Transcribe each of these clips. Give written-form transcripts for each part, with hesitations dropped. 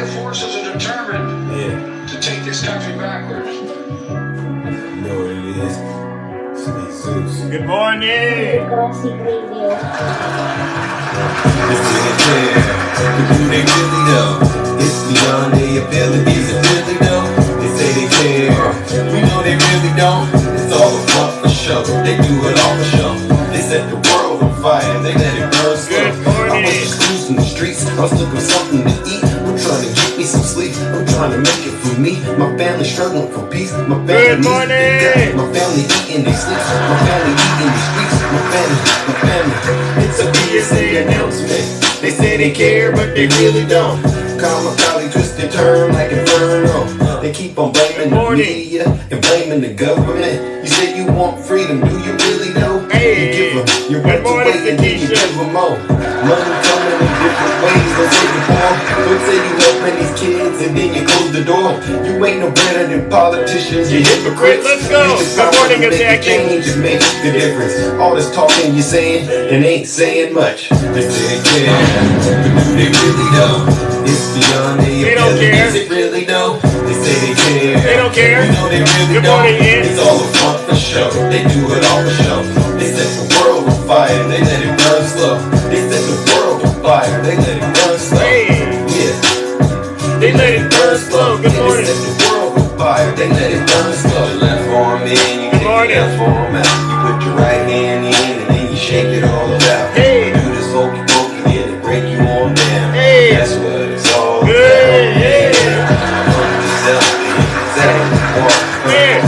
major forces are determined to take this country backwards. You know what it is. Sweet Zeus. Good morning. This nigga care. But do they really know? It's beyond their abilities to really know. They say they care. We know they really don't. It's all a front for show. They do it all for show. They set the world on fire. They let it burn slow. Good morning. I was just cruising the streets. I was looking for something to eat. I'm trying to get me some sleep. I'm trying to make it for me. My family struggling for peace. My family Good morning. My family eating they sleep. My family eating the streets. My family. It's a PSA announcement. They say they care, but they really don't. Kamikaze twist and turn like Inferno. They keep on blaming the media and blaming the government. You say you want freedom, do you really know? Hey. You give them your rent away and then you give them more. Money coming in different ways. Don't say you poor. Don't say you helping these kids and then you close the door. You ain't no better than politicians. You hypocrites. Let's go. Good morning, Jackie. Change and make the difference. All this talking you're saying and ain't saying much. They say they care, but do they really know? It's beyond their abilities. They really know. They say they care. They don't care. You know they really Good don't. morning, Ian. It's all a front for show. They do it all for show. They set the world on fire. They let it burn slow. They set the world on fire. They let it burn slow. Hey. Yeah. They let it burn slow. Good morning. They set the world on fire. They let it burn slow. The left arm in, you kick the left arm out. You put your right hand in and then you shake it all about. Hey. Do this hokey pokey, then it break you on down. Hey. That's what it's all about. Hey. Yeah.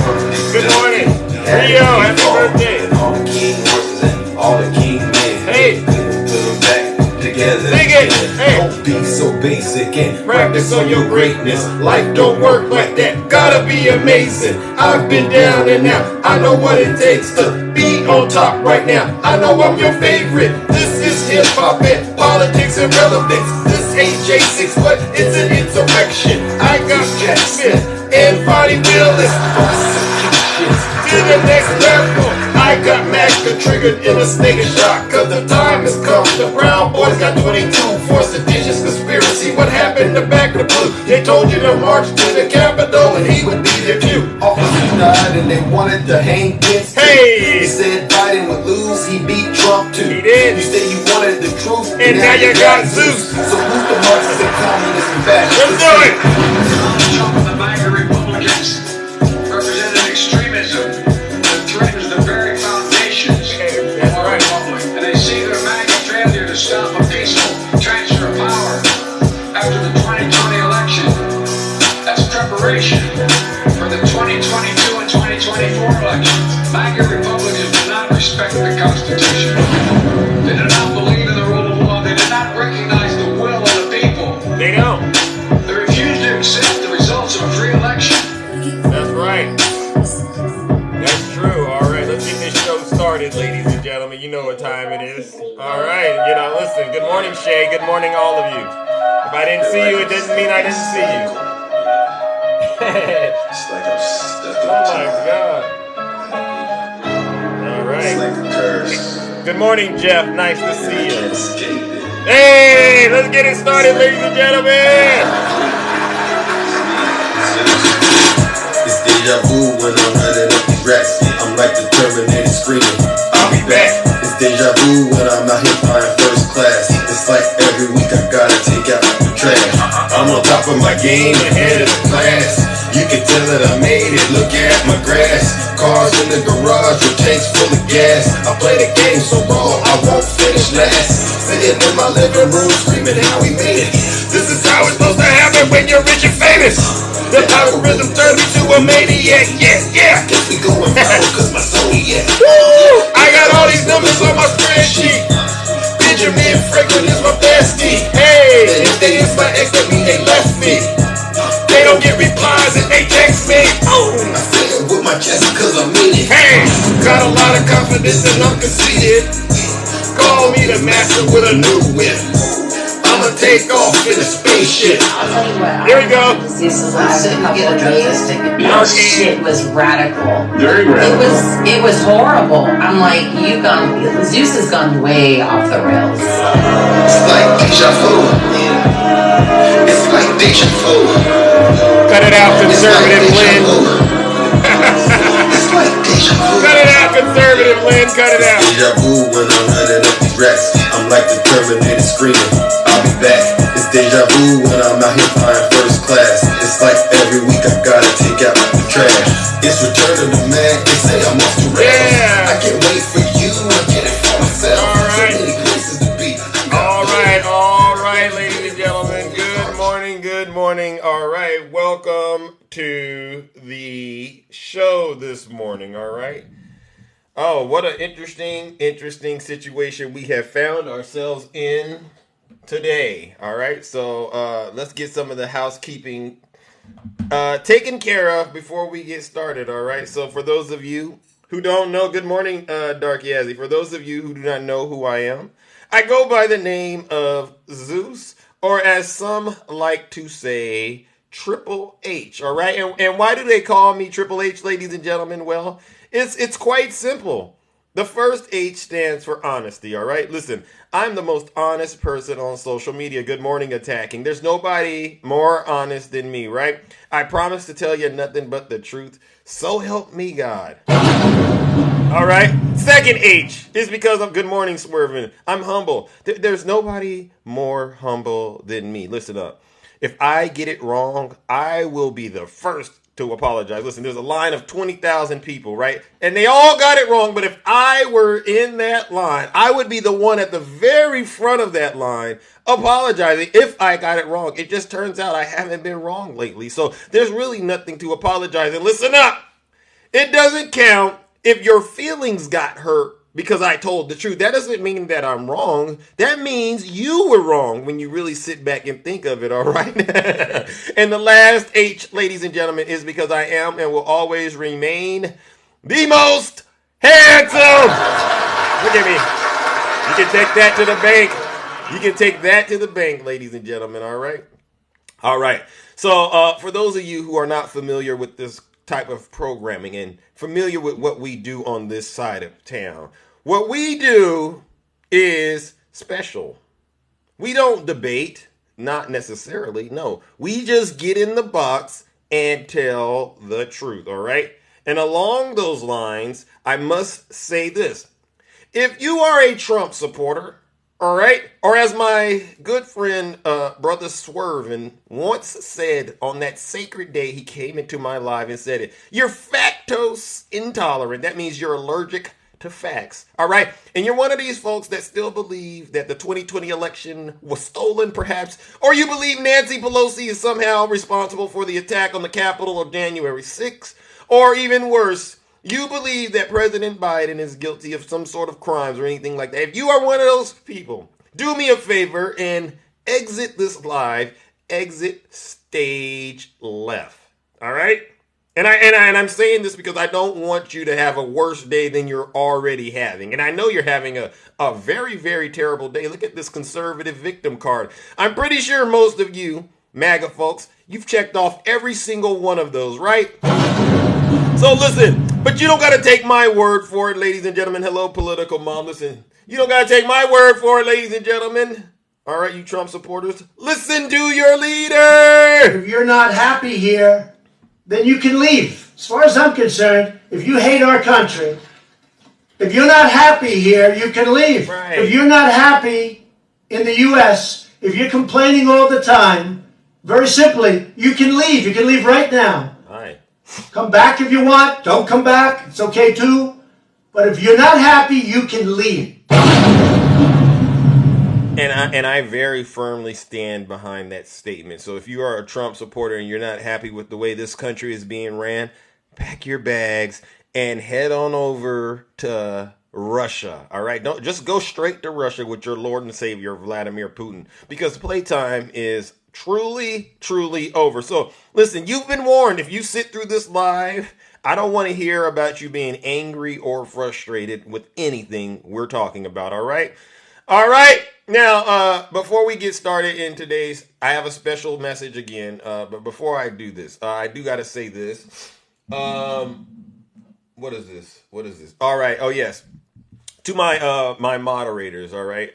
Good morning. Rio, happy birthday. All the king horses and all the king men. Hey. Put them back together. Sing it. Hey. Don't be so basic and practice on your greatness. Life don't work like that. Gotta be amazing. I've been down and out. I know what it takes to be on top right now. I know I'm your favorite. This is hip hop and politics and relevance. This ain't J6, but it's an insurrection. I got Jack Smith and Bonnie Willis. Prosecutions to the next level. I got Magda triggered in a state of shock. Cause the time has come. The Brown boys got 22 for seditious conspiracy. What happened to back the blue? They told you to march to the Capitol and he would be there too. Officers died and they wanted to hang Pence. Hey. He said Biden would lose, he beat Trump too. He did. You said you wanted the truth, And now you got Zeus. So who's the Marxists and communists and fascists? Let's do it. Trump and the MAGA Republicans represented extremism that threatens the very foundations of our republic. And they see their MAGA failure to stop a peaceful transfer of power after the 2020 election as preparation for the 2022 and 2024 elections. MAGA Republicans do not respect the Constitution. They do not believe in the rule of law. They do not recognize the will of the people. They don't. They refuse to accept the results of a free election. That's right. That's true. All right, let's get this show started, ladies and gentlemen. You know what time it is. All right, listen. Good morning, Shay. Good morning, all of you. If I didn't see you, it doesn't mean I didn't see you. It's like I'm stuck Oh my God. All It's right. like a curse. Good morning, Jeff. Nice to see you. Can't escape it. Hey, let's get it started, ladies and gentlemen. It's deja vu when I'm running up these racks. I'm like the Terminator screaming, I'll be back. It's deja vu when I'm out here flying first class. It's like every week I gotta take out the trash. I'm on top of my game, ahead of the class. You can tell that I made it, look at my grass. Cars in the garage with tanks full of gas. I play the game so raw, I won't finish last. Sitting in my living room screaming how we made it. This is how it's supposed to happen when you're rich and famous. The algorithm turned me to a maniac, yeah. Guess we going viral cause my Zodiac. Woo! I got all these numbers on my spreadsheet. Benjamin Franklin is my bestie. Hey, and if they is my ex, that mean they left me. They don't get replies and they text me. I say it with my chest cause I'm in it. Hey, got a lot of confidence and I'm conceited. Call me the master with a new whip. I'ma take off in a spaceship. I'll tell you what. Here we go. This was last couple of days. Our shit was radical. Very radical. It was horrible. I'm like, Zeus has gone way off the rails. It's like deja vu. It's like deja vu. Cut it out, It's like conservative deja Lynn. vu. It's like deja vu. Cut it out, conservative Lynn. Cut it out. Deja vu when I'm running up these racks. I'm like the Terminator screaming, I'll be back. It's deja vu when I'm out here flying first class. It's like every week I gotta take out the trash. It's return of the man, they say I'm off the rails. Yeah. I can't wait for you, I get it for myself. All right. So many places to be. All right, ladies and gentlemen. Good morning. All right, welcome to the show this morning. All right. Oh, what an interesting situation we have found ourselves in today. All right, so let's get some of the housekeeping taken care of before we get started. All right, so for those of you who don't know, good morning, Dark Yazzie. For those of you who do not know who I am, I go by the name of Zeus, or as some like to say, Triple H. All right, and why do they call me Triple H, ladies and gentlemen? Well, it's quite simple. The first H stands for honesty, all right? Listen, I'm the most honest person on social media. Good morning, attacking. There's nobody more honest than me, right? I promise to tell you nothing but the truth. So help me God. All right? Second H is because of good morning, Swerving. I'm humble. There's nobody more humble than me. Listen up. If I get it wrong, I will be the first to apologize. Listen, there's a line of 20,000 people, right? And they all got it wrong. But if I were in that line, I would be the one at the very front of that line apologizing if I got it wrong. It just turns out I haven't been wrong lately. So there's really nothing to apologize. And listen up. It doesn't count if your feelings got hurt because I told the truth. That doesn't mean that I'm wrong. That means you were wrong when you really sit back and think of it, all right? And the last H, ladies and gentlemen, is because I am and will always remain the most handsome. Look at me. You can take that to the bank. You can take that to the bank, ladies and gentlemen, all right? All right. So for those of you who are not familiar with this type of programming and familiar with what we do on this side of town, what we do is special. We don't debate, not necessarily. No, we just get in the box and tell the truth. All right. And along those lines, I must say this. If you are a Trump supporter, all right, or as my good friend, Brother Swervin once said on that sacred day he came into my life and said it, you're lactose intolerant. That means you're allergic to facts, all right? And you're one of these folks that still believe that the 2020 election was stolen, perhaps, or you believe Nancy Pelosi is somehow responsible for the attack on the Capitol of January 6th, or even worse, you believe that President Biden is guilty of some sort of crimes or anything like that. If you are one of those people, do me a favor and exit this live, exit stage left. All right? And I'm saying this because I don't want you to have a worse day than you're already having. And I know you're having a very, very terrible day. Look at this conservative victim card. I'm pretty sure most of you, MAGA folks, you've checked off every single one of those, right? So listen, but you don't got to take my word for it, ladies and gentlemen. Hello, political mom. Listen, you don't got to take my word for it, ladies and gentlemen. All right, you Trump supporters, listen to your leader. If you're not happy here, then you can leave. As far as I'm concerned, if you hate our country, if you're not happy here, you can leave. Right. If you're not happy in the U.S., if you're complaining all the time, very simply, you can leave. You can leave right now. All right. Come back if you want. Don't come back. It's okay too. But if you're not happy, you can leave. And I very firmly stand behind that statement. So if you are a Trump supporter and you're not happy with the way this country is being ran, pack your bags and head on over to Russia. All right? Don't just go straight to Russia with your Lord and Savior Vladimir Putin, because playtime is truly over. So listen, you've been warned. If you sit through this live, I don't want to hear about you being angry or frustrated with anything we're talking about. All right. Now, before we get started in today's, I have a special message again. But before I do this, I do got to say this. What is this? All right. Oh yes. To my moderators. All right.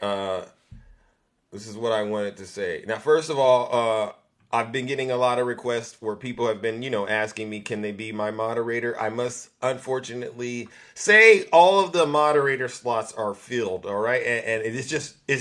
This is what I wanted to say. Now, first of all, I've been getting a lot of requests where people have been, asking me, can they be my moderator? I must unfortunately say all of the moderator slots are filled. All right. And it's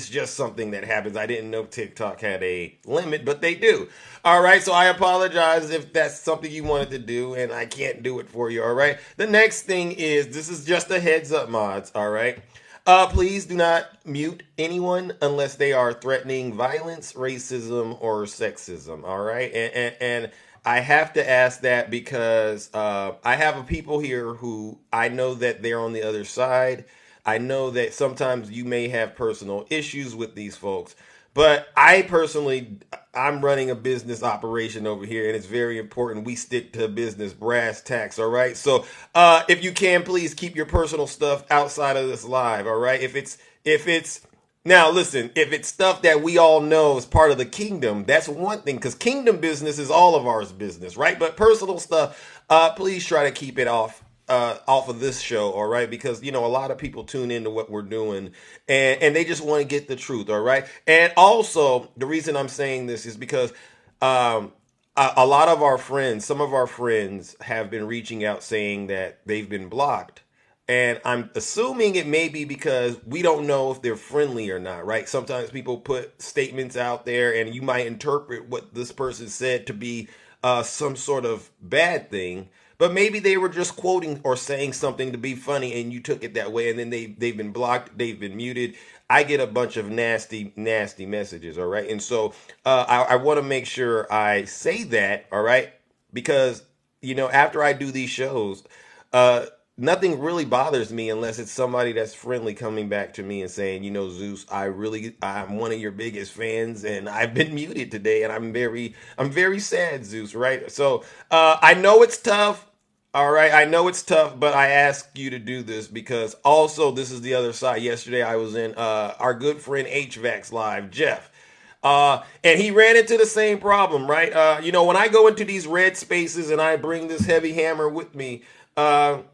just something that happens. I didn't know TikTok had a limit, but they do. All right. So I apologize if that's something you wanted to do and I can't do it for you. All right. The next thing is, this is just a heads up, mods. All right. Please do not mute anyone unless they are threatening violence, racism, or sexism. All right, and I have to ask that because I have people here who I know that they're on the other side. I know that sometimes you may have personal issues with these folks, but I'm running a business operation over here, and it's very important we stick to business brass tacks, all right? So if you can, please keep your personal stuff outside of this live, all right? If it's now, listen, if it's stuff that we all know is part of the kingdom, that's one thing, because kingdom business is all of ours business, right? But personal stuff, please try to keep it off of this show, all right? Because, a lot of people tune into what we're doing and they just want to get the truth, all right? And also, the reason I'm saying this is because a lot of our friends, some of our friends have been reaching out saying that they've been blocked. And I'm assuming it may be because we don't know if they're friendly or not, right? Sometimes people put statements out there and you might interpret what this person said to be some sort of bad thing. But maybe they were just quoting or saying something to be funny and you took it that way, and then they've been blocked, they've been muted. I get a bunch of nasty messages, all right? And so I want to make sure I say that, all right? Because, after I do these shows, nothing really bothers me unless it's somebody that's friendly coming back to me and saying, Zeus, I'm one of your biggest fans and I've been muted today and I'm very sad, Zeus, right? So I know it's tough. All right, I know it's tough, but I ask you to do this because also this is the other side. Yesterday I was in our good friend HVAC's live, Jeff. And he ran into the same problem, right? When I go into these red spaces and I bring this heavy hammer with me, I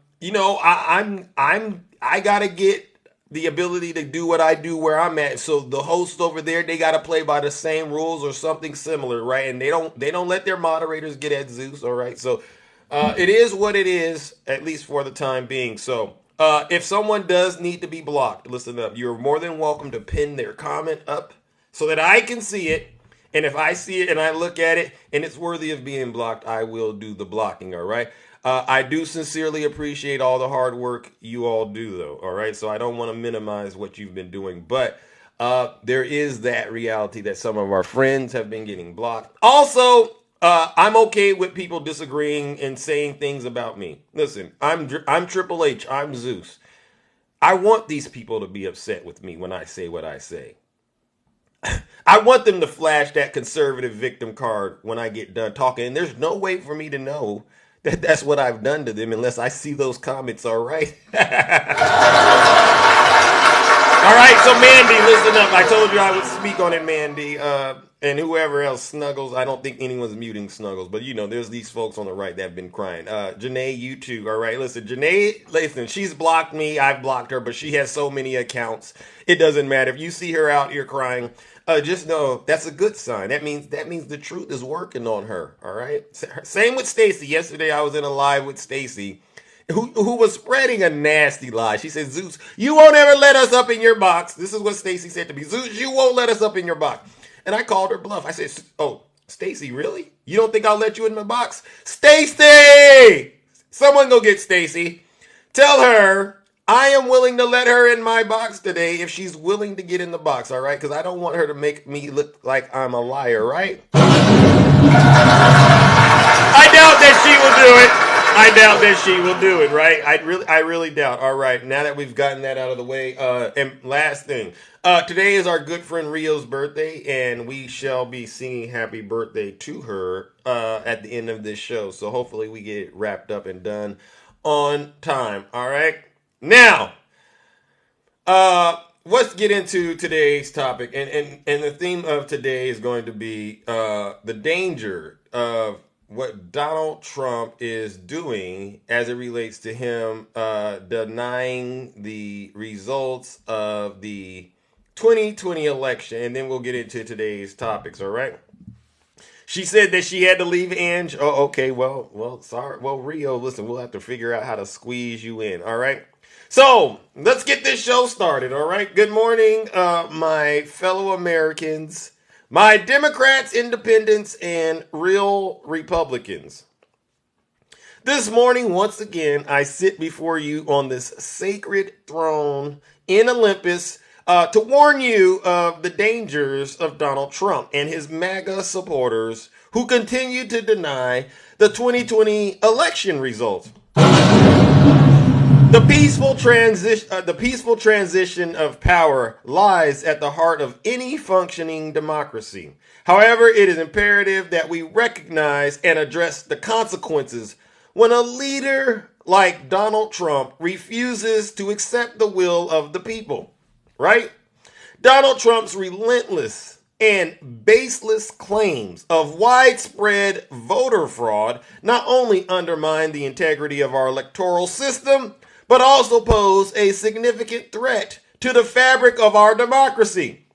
gotta get the ability to do what I do where I'm at. So the hosts over there, they gotta play by the same rules or something similar, right? And they don't let their moderators get at Zeus, all right? So it is what it is, at least for the time being. So if someone does need to be blocked, listen up. You're more than welcome to pin their comment up so that I can see it. And if I see it and I look at it and it's worthy of being blocked, I will do the blocking, all right? I do sincerely appreciate all the hard work you all do, though, all right? So I don't want to minimize what you've been doing, but there is that reality that some of our friends have been getting blocked. Also, I'm okay with people disagreeing and saying things about me. Listen, I'm Triple H. I'm Zeus. I want these people to be upset with me when I say what I say. I want them to flash that conservative victim card when I get done talking. And there's no way for me to know that that's what I've done to them unless I see those comments, all right? All right, so Mandy, listen up. I told you I would speak on it, Mandy. And whoever else, Snuggles. I don't think anyone's muting Snuggles, but there's these folks on the right that have been crying. Janae, you too. All right, listen, Janae, listen, she's blocked me. I've blocked her, but she has so many accounts. It doesn't matter. If you see her out here crying, just know that's a good sign. That means the truth is working on her. All right. Same with Stacy. Yesterday I was in a live with Stacy, who was spreading a nasty lie. She said, Zeus, you won't ever let us up in your box. This is what Stacy said to me. Zeus, you won't let us up in your box. And I called her bluff. I said, oh, Stacy, really? You don't think I'll let you in my box? Stacy! Someone go get Stacy. Tell her I am willing to let her in my box today if she's willing to get in the box, all right? Because I don't want her to make me look like I'm a liar, right? I doubt that she will do it. I doubt that she will do it, right? I really doubt. All right, now that we've gotten that out of the way, and last thing, today is our good friend Rio's birthday, and we shall be singing happy birthday to her at the end of this show. So hopefully we get it wrapped up and done on time. All right, now let's get into today's topic, and the theme of today is going to be the danger of what Donald Trump is doing as it relates to him denying the results of the 2020 election. And then we'll get into today's topics, all right? She said that she had to leave, Ange. Oh, okay. Well, sorry. Well, Rio, listen, we'll have to figure out how to squeeze you in. All right. So let's get this show started. All right. Good morning, my fellow Americans, my Democrats, independents, and real Republicans. This morning, once again, I sit before you on this sacred throne in Olympus to warn you of the dangers of Donald Trump and his MAGA supporters who continue to deny the 2020 election results. The peaceful transition of power lies at the heart of any functioning democracy. However, it is imperative that we recognize and address the consequences when a leader like Donald Trump refuses to accept the will of the people. Right? Donald Trump's relentless and baseless claims of widespread voter fraud not only undermine the integrity of our electoral system, but also pose a significant threat to the fabric of our democracy.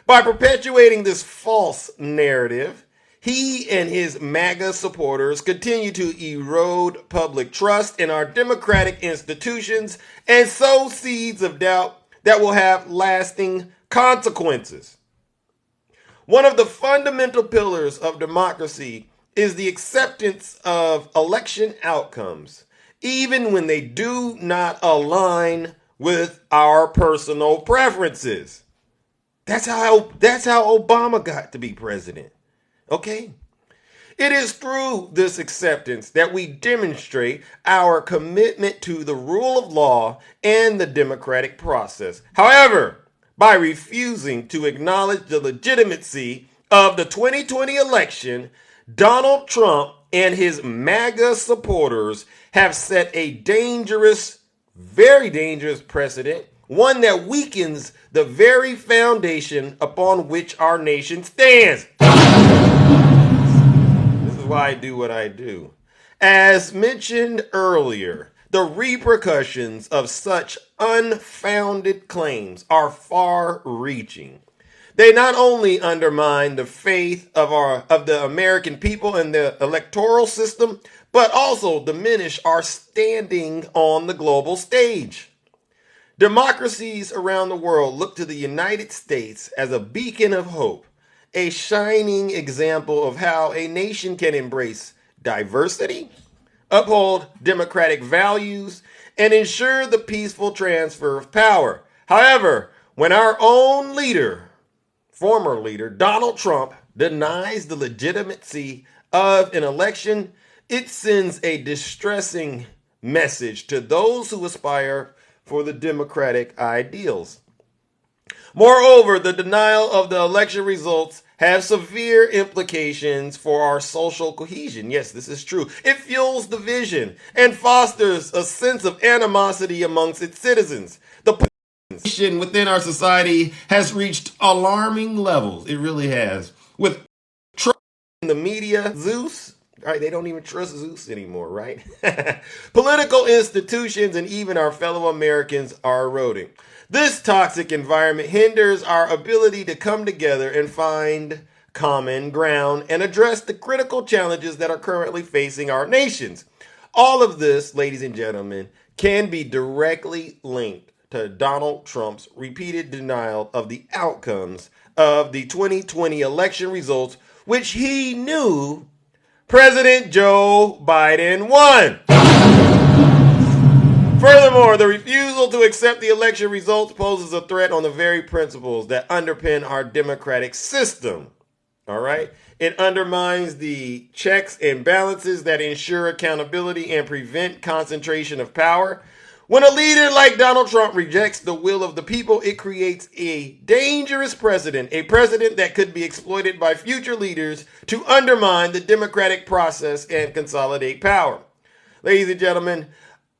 By perpetuating this false narrative, he and his MAGA supporters continue to erode public trust in our democratic institutions and sow seeds of doubt that will have lasting consequences. One of the fundamental pillars of democracy is the acceptance of election outcomes, even when they do not align with our personal preferences. That's how Obama got to be president. Okay? It is through this acceptance that we demonstrate our commitment to the rule of law and the democratic process. However, by refusing to acknowledge the legitimacy of the 2020 election, Donald Trump and his MAGA supporters have set a dangerous, very dangerous precedent, one that weakens the very foundation upon which our nation stands. Why I do what I do. As mentioned earlier, the repercussions of such unfounded claims are far-reaching. They not only undermine the faith of the American people and the electoral system, but also diminish our standing on the global stage. Democracies around the world look to the United States as a beacon of hope, a shining example of how a nation can embrace diversity, uphold democratic values, and ensure the peaceful transfer of power. However, when our own leader, former leader, Donald Trump, denies the legitimacy of an election, it sends a distressing message to those who aspire for the democratic ideals. Moreover, the denial of the election results have severe implications for our social cohesion. Yes, this is true. It fuels division and fosters a sense of animosity amongst its citizens. The polarization within our society has reached alarming levels. It really has. With trust in the media, Zeus, right? They don't even trust Zeus anymore, right? Political institutions and even our fellow Americans are eroding. This toxic environment hinders our ability to come together and find common ground and address the critical challenges that are currently facing our nations. All of this, ladies and gentlemen, can be directly linked to Donald Trump's repeated denial of the outcomes of the 2020 election results, which he knew President Joe Biden won. Furthermore, the refusal to accept the election results poses a threat on the very principles that underpin our democratic system. All right? It undermines the checks and balances that ensure accountability and prevent concentration of power. When a leader like Donald Trump rejects the will of the people, it creates a dangerous precedent, a precedent that could be exploited by future leaders to undermine the democratic process and consolidate power. Ladies and gentlemen,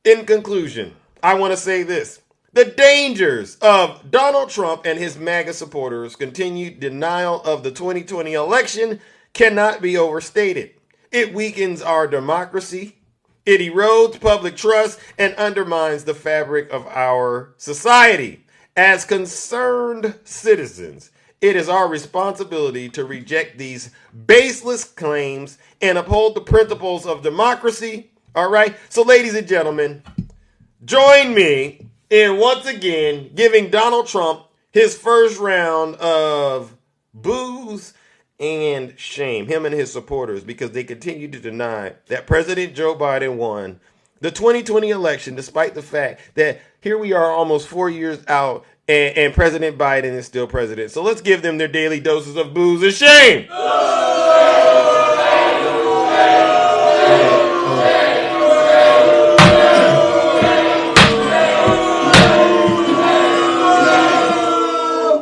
in conclusion, I want to say this. The dangers of Donald Trump and his MAGA supporters' continued denial of the 2020 election cannot be overstated. It weakens our democracy, it erodes public trust, and undermines the fabric of our society. As concerned citizens, it is our responsibility to reject these baseless claims and uphold the principles of democracy. All right. So, ladies and gentlemen, join me in once again giving Donald Trump his first round of boos and shame, him and his supporters, because they continue to deny that President Joe Biden won the 2020 election, despite the fact that here we are almost 4 years out and President Biden is still president. So let's give them their daily doses of boos and shame.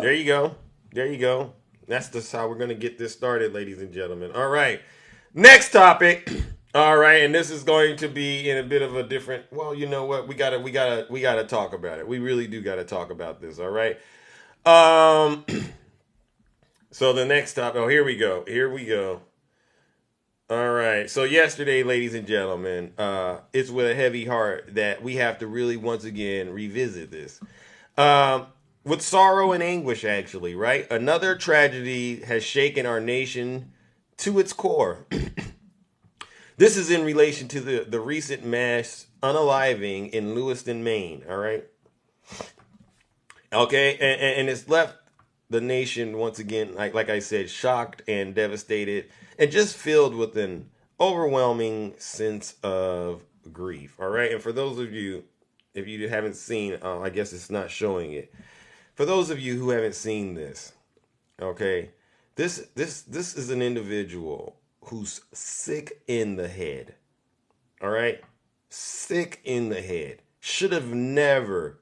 There you go. There you go. That's just how we're going to get this started, ladies and gentlemen. All right. Next topic. All right. And this is going to be in a bit of a different, well, you know what? We got to talk about it. We really do got to talk about this. All right. So the next topic. Oh, here we go. Here we go. All right. So yesterday, ladies and gentlemen, it's with a heavy heart that we have to really once again revisit this. With sorrow and anguish, actually, right? Another tragedy has shaken our nation to its core. This is in relation to the recent mass unaliving in Lewiston, Maine, all right? Okay, and it's left the nation, once again, like I said, shocked and devastated and just filled with an overwhelming sense of grief, all right? And for those of you, if you haven't seen, I guess it's not showing it. For those of you who haven't seen this, okay, this is an individual who's sick in the head, all right? Sick in the head. Should have never,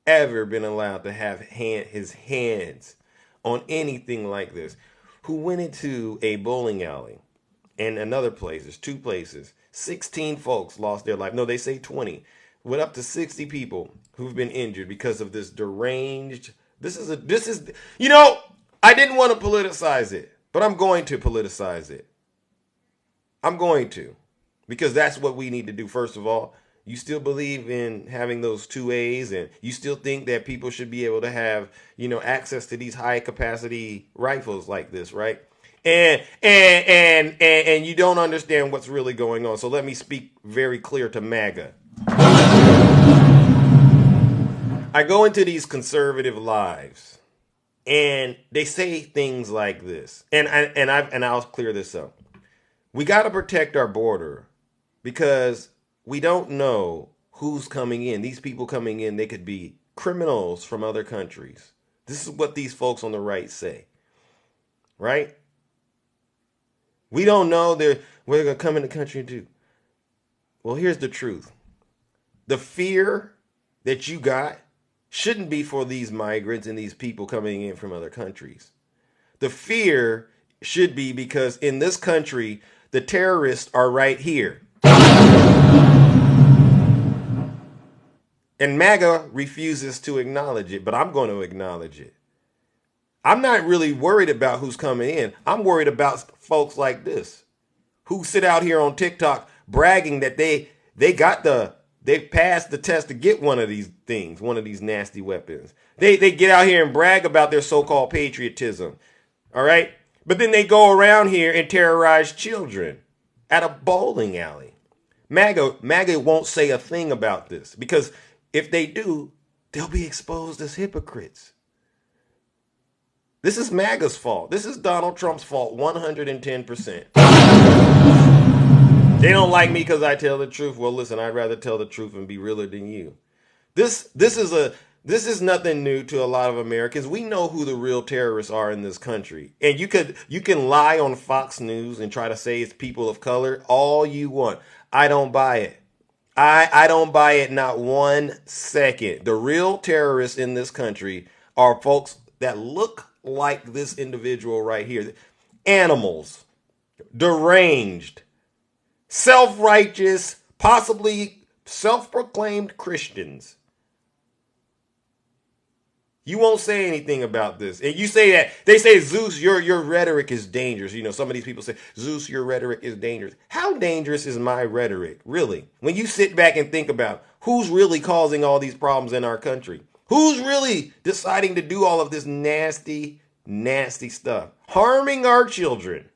ever been allowed to have his hands on anything like this. Who went into a bowling alley and another place, there's two places, 16 folks lost their life. No, they say 20. Went up to 60 people who've been injured because of this deranged. This is, you know, I didn't want to politicize it, but I'm going to politicize it. I'm going to, because that's what we need to do. First of all, you still believe in having those 2As, and you still think that people should be able to have, you know, access to these high capacity rifles like this, right? And you don't understand what's really going on. So let me speak very clear to MAGA. I go into these conservative lives and they say things like this. And I'll clear this up. We got to protect our border because we don't know who's coming in. These people coming in, they could be criminals from other countries. This is what these folks on the right say. Right? We don't know what they're going to come in the country and do. Well, here's the truth. The fear that you got shouldn't be for these migrants and these people coming in from other countries. The fear should be because in this country, the terrorists are right here. And MAGA refuses to acknowledge it, but I'm going to acknowledge it. I'm not really worried about who's coming in. I'm worried about folks like this who sit out here on TikTok bragging that they passed the test to get one of these things, one of these nasty weapons. They get out here and brag about their so-called patriotism. All right? But then they go around here and terrorize children at a bowling alley. MAGA won't say a thing about this because if they do, they'll be exposed as hypocrites. This is MAGA's fault. This is Donald Trump's fault 110%. They don't like me because I tell the truth. Well, listen, I'd rather tell the truth and be realer than you. This is nothing new to a lot of Americans. We know who the real terrorists are in this country. And you can lie on Fox News and try to say it's people of color all you want. I don't buy it. I don't buy it not 1 second. The real terrorists in this country are folks that look like this individual right here. Animals, deranged, self-righteous, possibly self-proclaimed Christians. You won't say anything about this. And you say that, they say, Zeus, your rhetoric is dangerous. You know, some of these people say, Zeus, your rhetoric is dangerous. How dangerous is my rhetoric, really? When you sit back and think about who's really causing all these problems in our country, who's really deciding to do all of this nasty, nasty stuff, harming our children.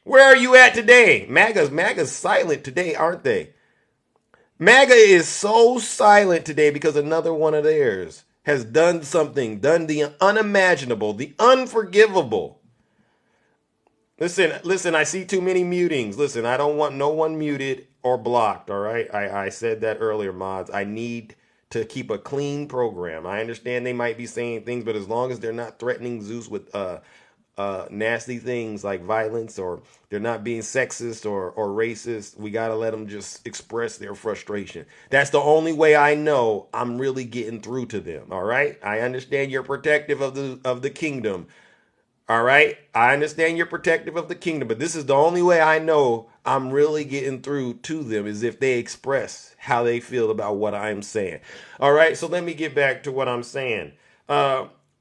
Where are you at today? MAGA's silent today, aren't they? MAGA is so silent today because another one of theirs has done something, done the unimaginable, the unforgivable. Listen, I see too many mutings. Listen, I don't want no one muted or blocked, all right? I said that earlier, mods. I need to keep a clean program. I understand they might be saying things, but as long as they're not threatening Zeus with nasty things like violence, or they're not being sexist or racist, we got to let them just express their frustration. That's the only way I know I'm really getting through to them, all right? I understand you're protective of the kingdom. All right, I understand you're protective of the kingdom, but this is the only way I know I'm really getting through to them, is if they express how they feel about what I'm saying. All right, so let me get back to what I'm saying.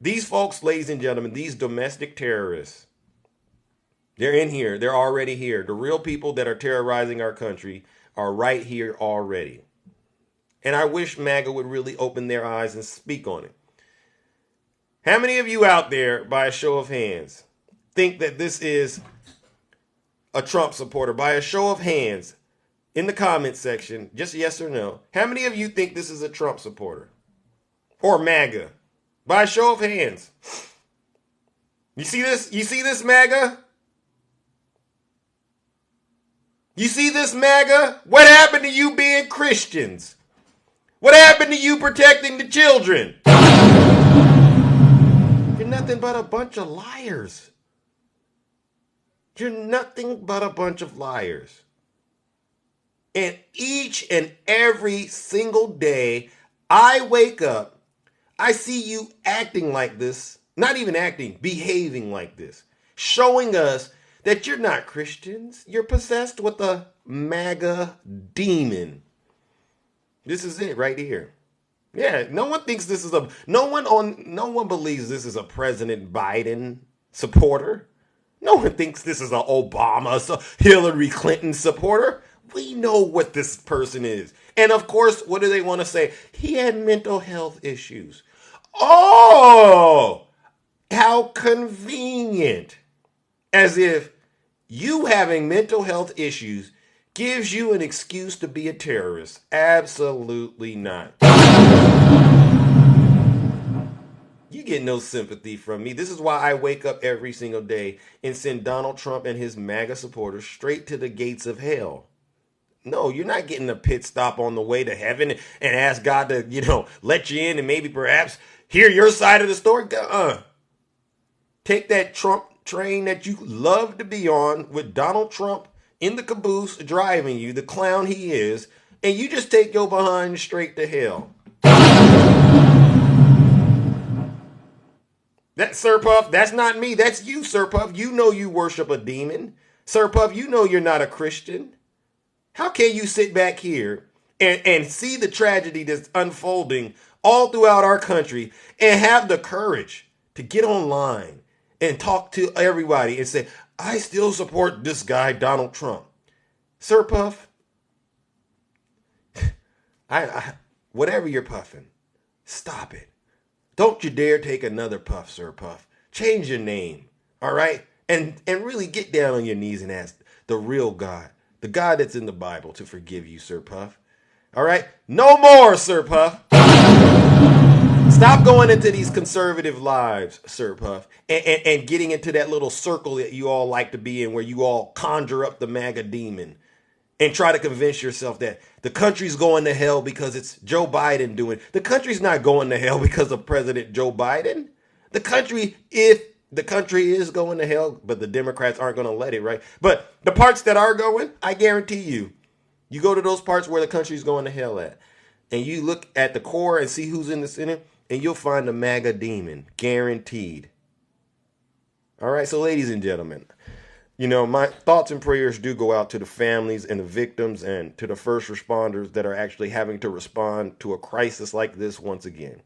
These folks, ladies and gentlemen, these domestic terrorists, they're in here. They're already here. The real people that are terrorizing our country are right here already. And I wish MAGA would really open their eyes and speak on it. How many of you out there, by a show of hands, think that this is a Trump supporter? By a show of hands, in the comment section, just yes or no. How many of you think this is a Trump supporter? Or MAGA? By a show of hands. You see this? You see this, MAGA? You see this, MAGA? What happened to you being Christians? What happened to you protecting the children? You're nothing but a bunch of liars. You're nothing but a bunch of liars. And each and every single day I wake up, I see you acting like this. Not even acting, behaving like this. Showing us that you're not Christians. You're possessed with a MAGA demon. This is it right here. Yeah, no one thinks this is no one believes this is a President Biden supporter. No one thinks this is an Obama, Hillary Clinton supporter. We know what this person is. And of course, what do they want to say? He had mental health issues. Oh, how convenient. As if you having mental health issues gives you an excuse to be a terrorist. Absolutely not. You get no sympathy from me. This is why I wake up every single day and send Donald Trump and his MAGA supporters straight to the gates of hell. No, you're not getting a pit stop on the way to heaven and ask God to, let you in and maybe perhaps hear your side of the story. Take that Trump train that you love to be on with Donald Trump in the caboose driving you, the clown he is, and you just take your behind straight to hell. That Sir Puff, that's not me. That's you, Sir Puff. You know you worship a demon. Sir Puff, you know you're not a Christian. How can you sit back here and see the tragedy that's unfolding all throughout our country and have the courage to get online and talk to everybody and say, I still support this guy, Donald Trump? Sir Puff, whatever you're puffing, stop it. Don't you dare take another puff, Sir Puff. Change your name, all right? And really get down on your knees and ask the real God, the God that's in the Bible, to forgive you, Sir Puff. All right? No more, Sir Puff. Stop going into these conservative lives, Sir Puff, and getting into that little circle that you all like to be in, where you all conjure up the MAGA demon and try to convince yourself that the country's going to hell because it's Joe Biden doing it. The country's not going to hell because of President Joe Biden. The country, if the country is going to hell, but the Democrats aren't going to let it, right? But the parts that are going, I guarantee you go to those parts where the country's going to hell at, and you look at the core and see who's in the center, and you'll find the MAGA demon, guaranteed. All right, so ladies and gentlemen, my thoughts and prayers do go out to the families and the victims and to the first responders that are actually having to respond to a crisis like this once again.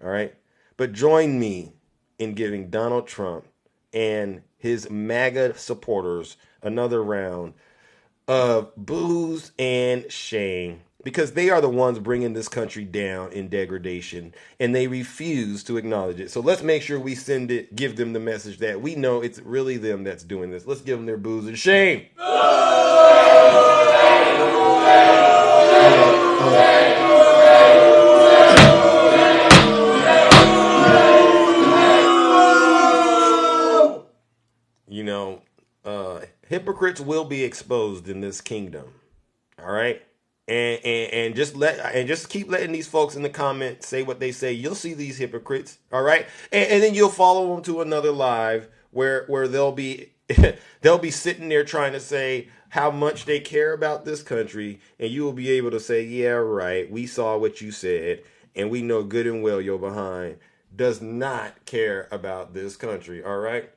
All right. But join me in giving Donald Trump and his MAGA supporters another round of booze and shame because they are the ones bringing this country down in degradation, and they refuse to acknowledge it. So let's make sure we give them the message that we know it's really them that's doing this. Let's give them their boos and shame. You know, hypocrites will be exposed in this kingdom. All right. And just keep letting these folks in the comments say what they say. You'll see these hypocrites, all right, and then you'll follow them to another live where they'll be they'll be sitting there trying to say how much they care about this country, and you will be able to say, yeah, right, we saw what you said, and we know good and well your behind does not care about this country. All right,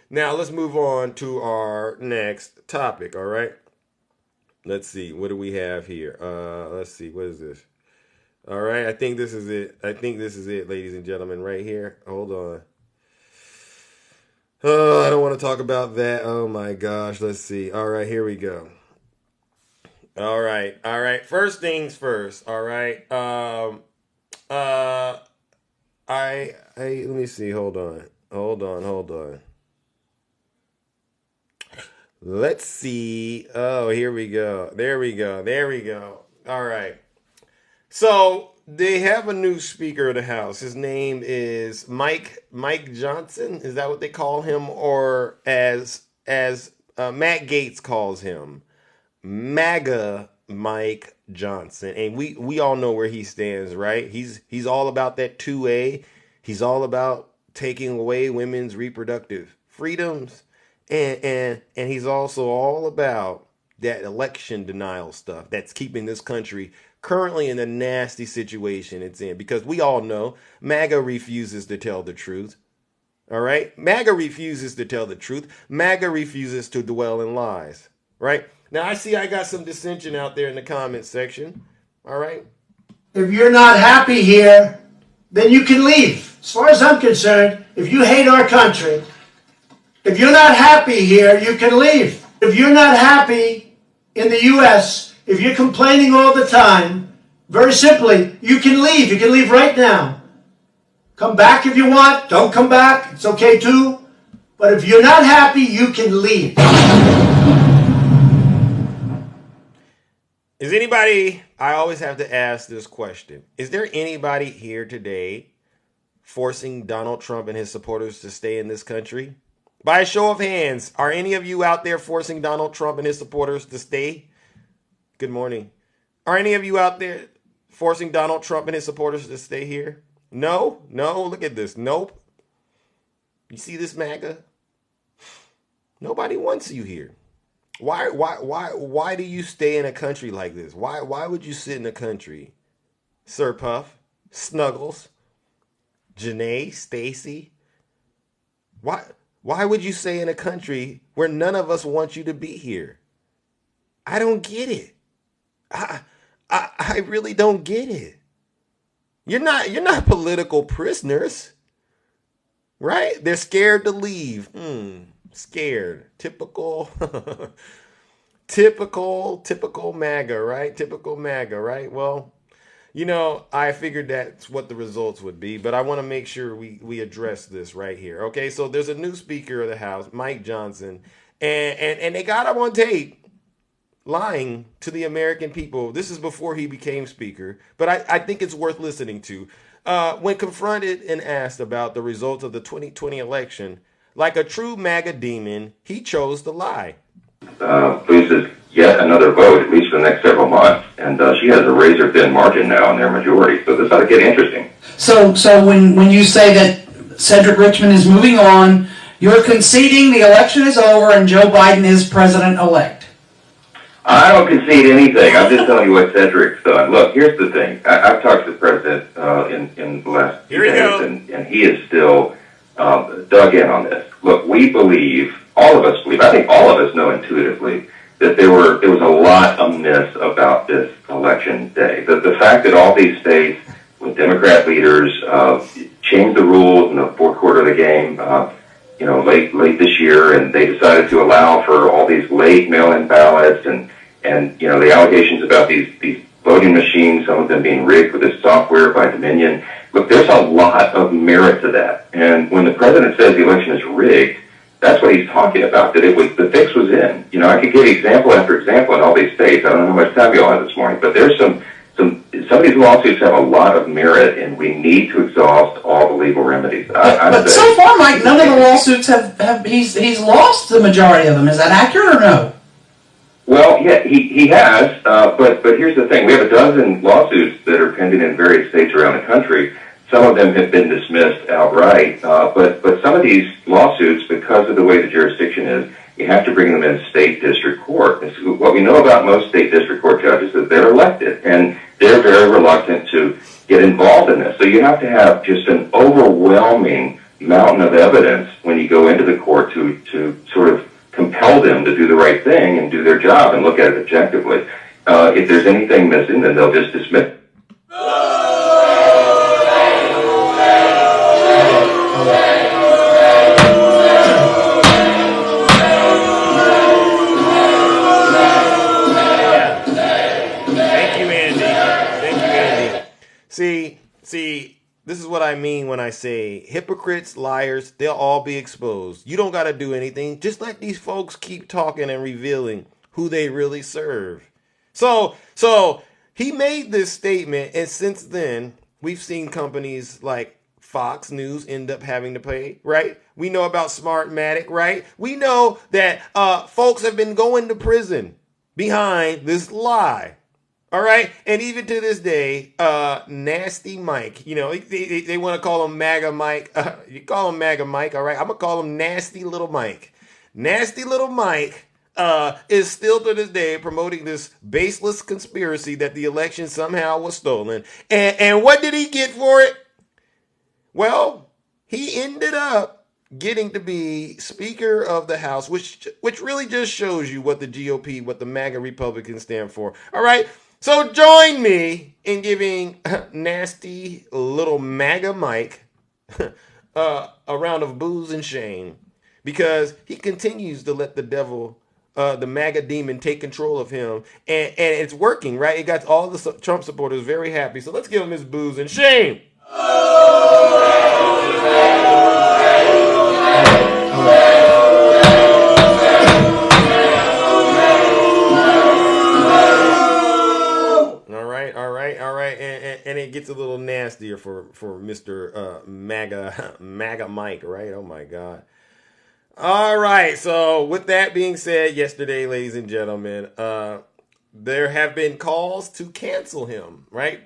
now let's move on to our next topic. All right. Let's see. What do we have here? Let's see. What is this? All right. I think this is it. Ladies and gentlemen, right here. Hold on. Oh, I don't want to talk about that. Oh, my gosh. Let's see. All right. Here we go. All right. First things first. All right. Let me see. Hold on. Let's see. Oh, here we go. There we go. All right. So they have a new Speaker of the House. His name is Mike Johnson. Is that what they call him? Or as Matt Gaetz calls him, MAGA Mike Johnson. And we all know where he stands, right? He's all about that 2A. He's all about taking away women's reproductive freedoms. And he's also all about that election denial stuff that's keeping this country currently in a nasty situation it's in. Because we all know MAGA refuses to tell the truth. All right? MAGA refuses to tell the truth. MAGA refuses to dwell in lies. Right? Now, I see I got some dissension out there in the comment section. All right? If you're not happy here, then you can leave. As far as I'm concerned, if you hate our country, if you're not happy here, you can leave. If you're not happy in the U.S., if you're complaining all the time, very simply, you can leave. You can leave right now. Come back if you want. Don't come back. It's okay too. But if you're not happy, you can leave. Is anybody, I always have to ask this question. Is there anybody here today forcing Donald Trump and his supporters to stay in this country? By a show of hands, are any of you out there forcing Donald Trump and his supporters to stay? Good morning. Are any of you out there forcing Donald Trump and his supporters to stay here? No? Look at this. Nope. You see this, MAGA? Nobody wants you here. Why do you stay in a country like this? Why would you sit in a country? Sir Puff, Snuggles, Janae, Stacy? Why would you stay in a country where none of us want you to be here? I don't get it. I really don't get it. You're not political prisoners, right? They're scared to leave. Scared. Typical MAGA, right? Typical MAGA, right? Well, you know, I figured that's what the results would be, but I want to make sure we address this right here. Okay, so there's a new Speaker of the House, Mike Johnson, and they got him on tape lying to the American people. This is before he became Speaker, but I think it's worth listening to. When confronted and asked about the results of the 2020 election, like a true MAGA demon, he chose to lie. Loses yet another vote, at least for the next several months. And she has a razor-thin margin now in their majority. So this ought to get interesting. So when you say that Cedric Richmond is moving on, you're conceding the election is over and Joe Biden is president-elect. I don't concede anything. I'm just telling you what Cedric's done. Look, here's the thing. I've talked to the president in the last few days, and he is still dug in on this. Look, we believe, all of us believe, I think all of us know intuitively, that there was a lot amiss about this election day. The fact that all these states with Democrat leaders changed the rules in the fourth quarter of the game, late this year, and they decided to allow for all these late mail-in ballots and the allegations about these voting machines, some of them being rigged with this software by Dominion. Look, there's a lot of merit to that. And when the president says the election is rigged, that's what he's talking about, that the fix was in. You know, I could give example after example in all these states. I don't know how much time you all have this morning, but there's some of these lawsuits have a lot of merit, and we need to exhaust all the legal remedies. But so far, Mike, none of the lawsuits have he's lost the majority of them. Is that accurate or no? Well, yeah, he has, but here's the thing. We have a dozen lawsuits that are pending in various states around the country. Some of them have been dismissed outright, but some of these lawsuits, because of the way the jurisdiction is, you have to bring them in state district court. What we know about most state district court judges is they're elected, and they're very reluctant to get involved in this. So you have to have just an overwhelming mountain of evidence when you go into the court to sort of compel them to do the right thing and do their job and look at it objectively. If there's anything missing, then they'll just dismiss it. See, this is what I mean when I say hypocrites, liars, they'll all be exposed. You don't got to do anything. Just let these folks keep talking and revealing who they really serve. So he made this statement, and since then, we've seen companies like Fox News end up having to pay, right? We know about Smartmatic, right? We know that folks have been going to prison behind this lie. All right. And even to this day, Nasty Mike, you know, they want to call him MAGA Mike. You call him MAGA Mike. All right. I'm going to call him Nasty Little Mike. Nasty Little Mike is still to this day promoting this baseless conspiracy that the election somehow was stolen. And what did he get for it? Well, he ended up getting to be Speaker of the House, which really just shows you what the GOP, what the MAGA Republicans stand for. All right. So join me in giving Nasty Little MAGA Mike a round of booze and shame, because he continues to let the devil, the MAGA demon, take control of him. And it's working, right? It got all the Trump supporters very happy. So let's give him his booze and shame. All right, and it gets a little nastier for Mr. MAGA Mike, right? Oh my God. All right, so with that being said, yesterday, ladies and gentlemen, there have been calls to cancel him, right?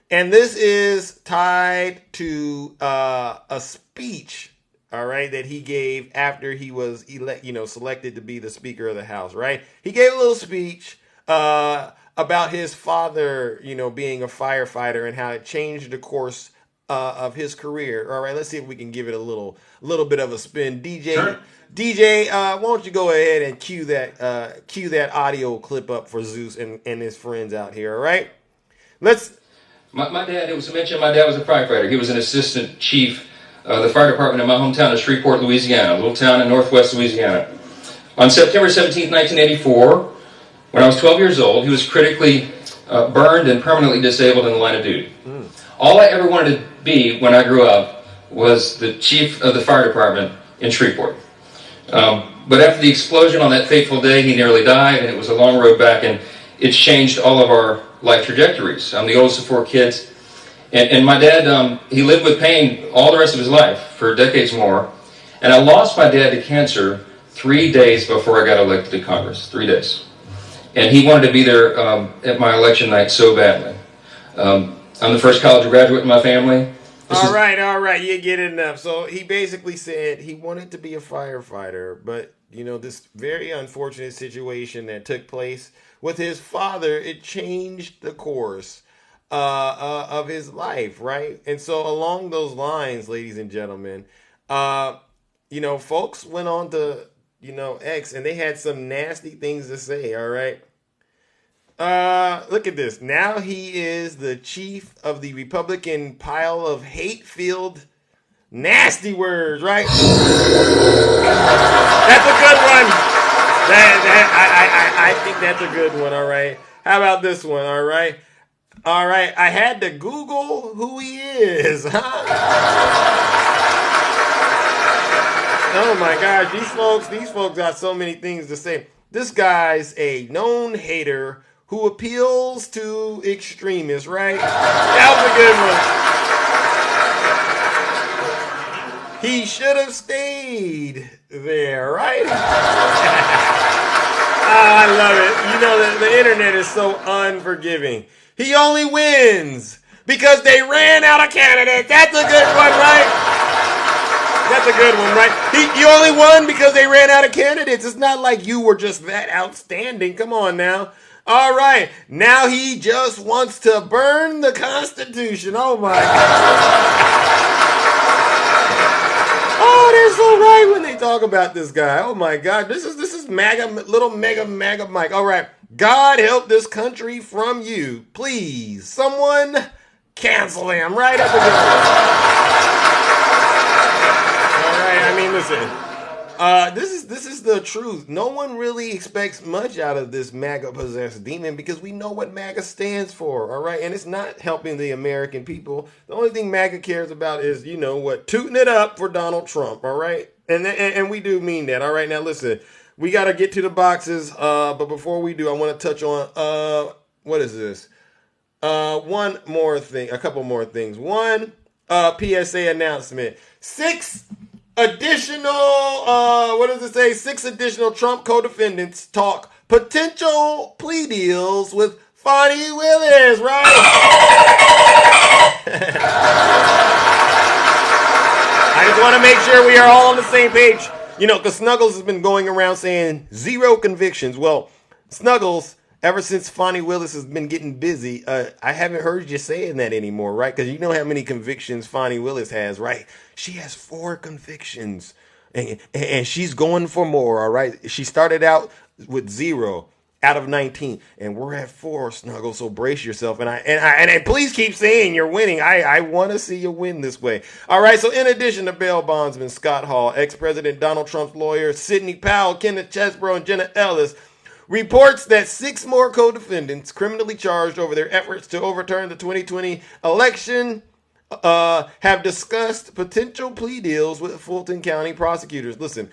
And this is tied to a speech, all right, that he gave after he was selected to be the Speaker of the House, right? He gave a little speech about his father, being a firefighter and how it changed the course of his career. All right, let's see if we can give it a little bit of a spin. DJ, why don't you go ahead and cue that audio clip up for Zeus and his friends out here, all right? My dad, it was mentioned, my dad was a firefighter. He was an assistant chief of the fire department in my hometown of Shreveport, Louisiana, a little town in northwest Louisiana. On September 17, 1984, when I was 12 years old, he was critically burned and permanently disabled in the line of duty. All I ever wanted to be when I grew up was the chief of the fire department in Shreveport. But after the explosion on that fateful day, he nearly died, and it was a long road back, and it changed all of our life trajectories. I'm the oldest of 4 kids, and my dad, he lived with pain all the rest of his life for decades more, and I lost my dad to cancer 3 days before I got elected to Congress. 3 days. And he wanted to be there at my election night so badly. I'm the first college graduate in my family. All right, you get enough. So he basically said he wanted to be a firefighter, but this very unfortunate situation that took place with his father, it changed the course of his life, right? And so along those lines, ladies and gentlemen, folks went on to X, and they had some nasty things to say, all right? Look at this. Now he is the chief of the Republican pile of hate-filled nasty words, right? That's a good one. I think that's a good one, all right? How about this one, all right? All right, I had to Google who he is. Huh? Oh my gosh, these folks got so many things to say. This guy's a known hater who appeals to extremists, right? That was a good one. He should have stayed there, right? I love it. You know, the internet is so unforgiving. He only wins because they ran out of candidates. That's a good one, right? That's a good one, right? You only won because they ran out of candidates. It's not like you were just that outstanding. Come on now. All right. Now he just wants to burn the Constitution. Oh, my God. Oh, they're so right when they talk about this guy. Oh, my God. This is MAGA, little mega Mike. All right. God help this country from you. Please, someone cancel him right at the door. I mean, listen, this is the truth. No one really expects much out of this MAGA-possessed demon because we know what MAGA stands for, all right? And it's not helping the American people. The only thing MAGA cares about is, you know what, tooting it up for Donald Trump, all right? And we do mean that, all right? Now, listen, we got to get to the boxes, but before we do, I want to touch on, what is this? One more thing, a couple more things. One, PSA announcement. 6 additional Trump co-defendants talk potential plea deals with Fonnie Willis, right? I just want to make sure we are all on the same page. You know, because Snuggles has been going around saying 0 convictions. Well, Snuggles, ever since Fonnie Willis has been getting busy, I haven't heard you saying that anymore, right? Because you know how many convictions Fonnie Willis has, right? She has 4 convictions, and she's going for more, all right? She started out with 0 out of 19, and we're at 4, Snuggles, so brace yourself. And please keep saying you're winning. I want to see you win this way. All right, so in addition to bail bondsman Scott Hall, ex-President Donald Trump's lawyer Sidney Powell, Kenneth Chesebro, and Jenna Ellis, reports that 6 more co-defendants criminally charged over their efforts to overturn the 2020 election have discussed potential plea deals with Fulton County prosecutors. Listen,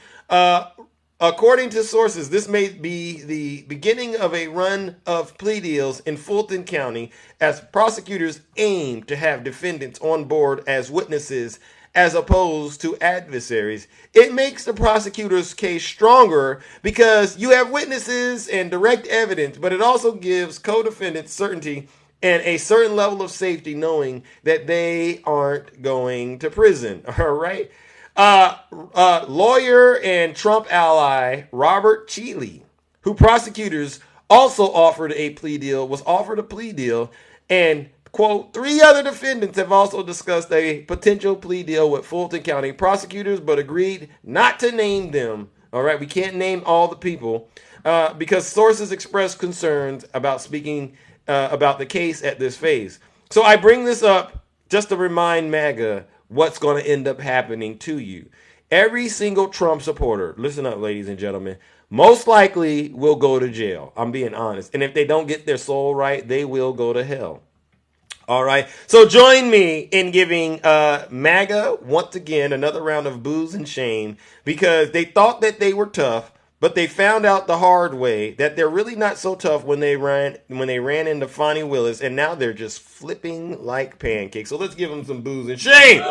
according to sources, this may be the beginning of a run of plea deals in Fulton County as prosecutors aim to have defendants on board as witnesses as opposed to adversaries. It makes the prosecutor's case stronger because you have witnesses and direct evidence, but it also gives co-defendants certainty and a certain level of safety knowing that they aren't going to prison. All right. Lawyer and Trump ally Robert Cheeley, who prosecutors also offered a plea deal, was offered a plea deal, and quote, 3 other defendants have also discussed a potential plea deal with Fulton County prosecutors, but agreed not to name them. All right, we can't name all the people because sources expressed concerns about speaking about the case at this phase. So I bring this up just to remind MAGA what's going to end up happening to you. Every single Trump supporter, listen up, ladies and gentlemen, most likely will go to jail. I'm being honest. And if they don't get their soul right, they will go to hell. All right. So join me in giving MAGA, once again, another round of booze and shame because they thought that they were tough, but they found out the hard way that they're really not so tough when they ran into Fonnie Willis, and now they're just flipping like pancakes. So let's give them some booze and shame.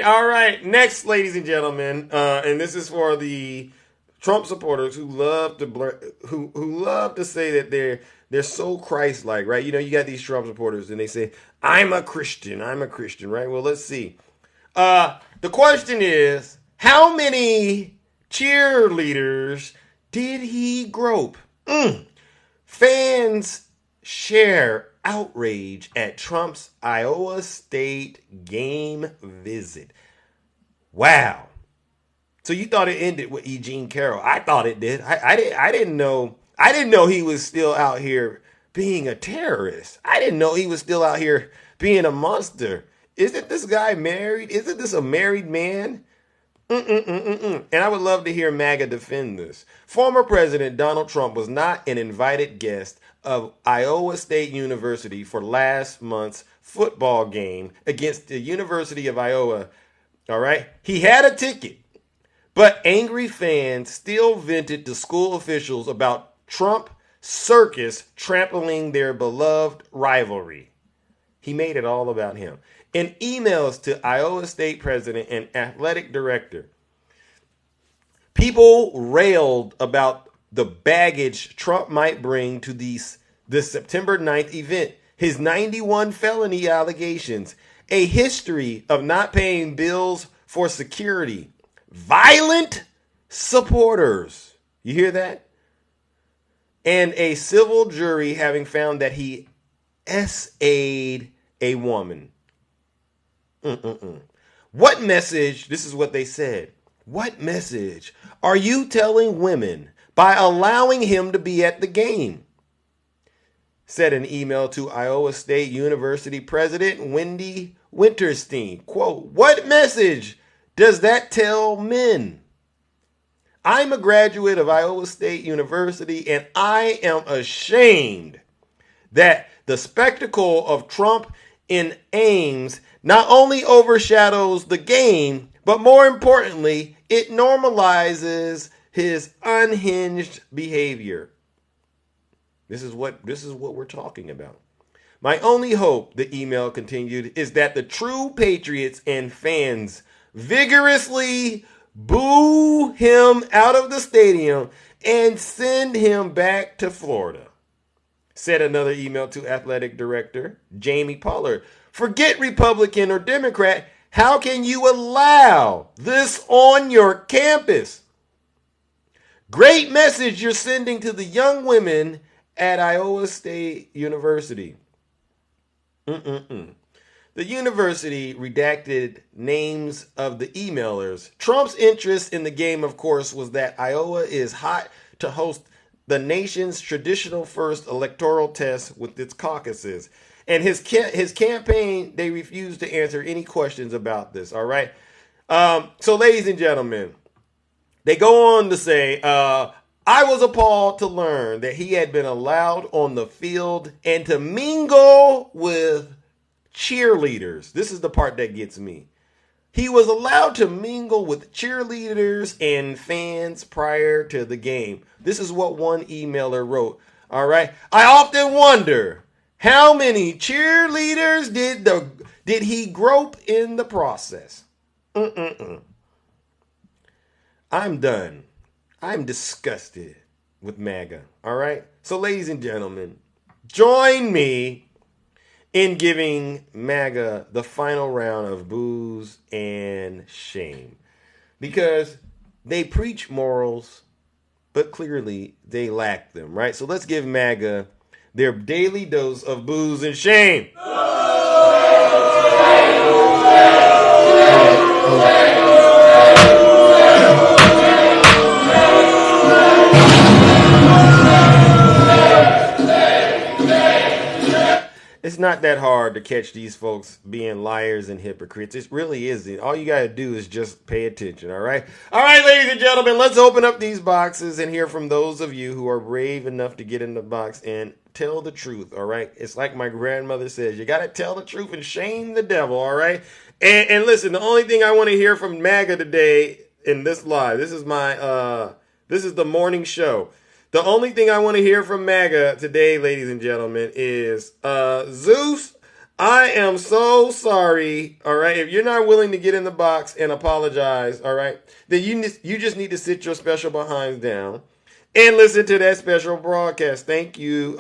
All right. Next, ladies and gentlemen, and this is for the Trump supporters who love to say that they're so Christ-like, right? You know, you got these Trump supporters, and they say, "I'm a Christian, right?" Well, let's see. The question is, how many cheerleaders did he grope? Fans share outrage at Trump's Iowa State game visit. Wow. So you thought it ended with E. Jean Carroll. I thought it did. I didn't know he was still out here being a terrorist. I didn't know he was still out here being a monster Isn't this guy married? Isn't this a married man? And I would love to hear MAGA defend this. Former President Donald Trump was not an invited guest of Iowa State University for last month's football game against the University of Iowa. All right. He had a ticket, but angry fans still vented to school officials about Trump circus trampling their beloved rivalry. He made it all about him. In emails to Iowa State president and athletic director, people railed about the baggage Trump might bring to this September 9th event, his 91 felony allegations, a history of not paying bills for security, violent supporters. You hear that? And a civil jury having found that he SA'd a woman. What message, this is what they said, what message are you telling women by allowing him to be at the game? Said an email to Iowa State University President Wendy Winterstein. Quote, what message does that tell men? I'm a graduate of Iowa State University, and I am ashamed that the spectacle of Trump in Ames not only overshadows the game, but more importantly, it normalizes his unhinged behavior. This is what we're talking about. My only hope, the email continued, is that the true patriots and fans vigorously boo him out of the stadium and send him back to Florida. Said another email to athletic director Jamie Pollard. Forget Republican or Democrat. How can you allow this on your campus? Great message you're sending to the young women at Iowa State University. The university redacted names of the emailers. Trump's interest in the game, of course, was that Iowa is hot to host the nation's traditional first electoral test with its caucuses. And his campaign, they refused to answer any questions about this, all right? So, ladies and gentlemen, they go on to say, I was appalled to learn that he had been allowed on the field and to mingle with cheerleaders. This is the part that gets me. He was allowed to mingle with cheerleaders and fans prior to the game. This is what one emailer wrote. All right. I often wonder how many cheerleaders did he grope in the process. I'm done. I'm disgusted with MAGA. All right. So, ladies and gentlemen, join me in giving MAGA the final round of boos and shame, because they preach morals, but clearly they lack them, right? So let's give MAGA their daily dose of boos and shame. It's not that hard to catch these folks being liars and hypocrites. It really isn't. All you got to do is just pay attention, all right? All right, ladies and gentlemen, let's open up these boxes and hear from those of you who are brave enough to get in the box and tell the truth, all right? It's like my grandmother says, you got to tell the truth and shame the devil, all right? And listen, the only thing I want to hear from MAGA today in this live, this is the morning show. The only thing I want to hear from MAGA today, ladies and gentlemen, is Zeus, I am so sorry, all right? If you're not willing to get in the box and apologize, all right, then you just need to sit your special behinds down and listen to that special broadcast. Thank you,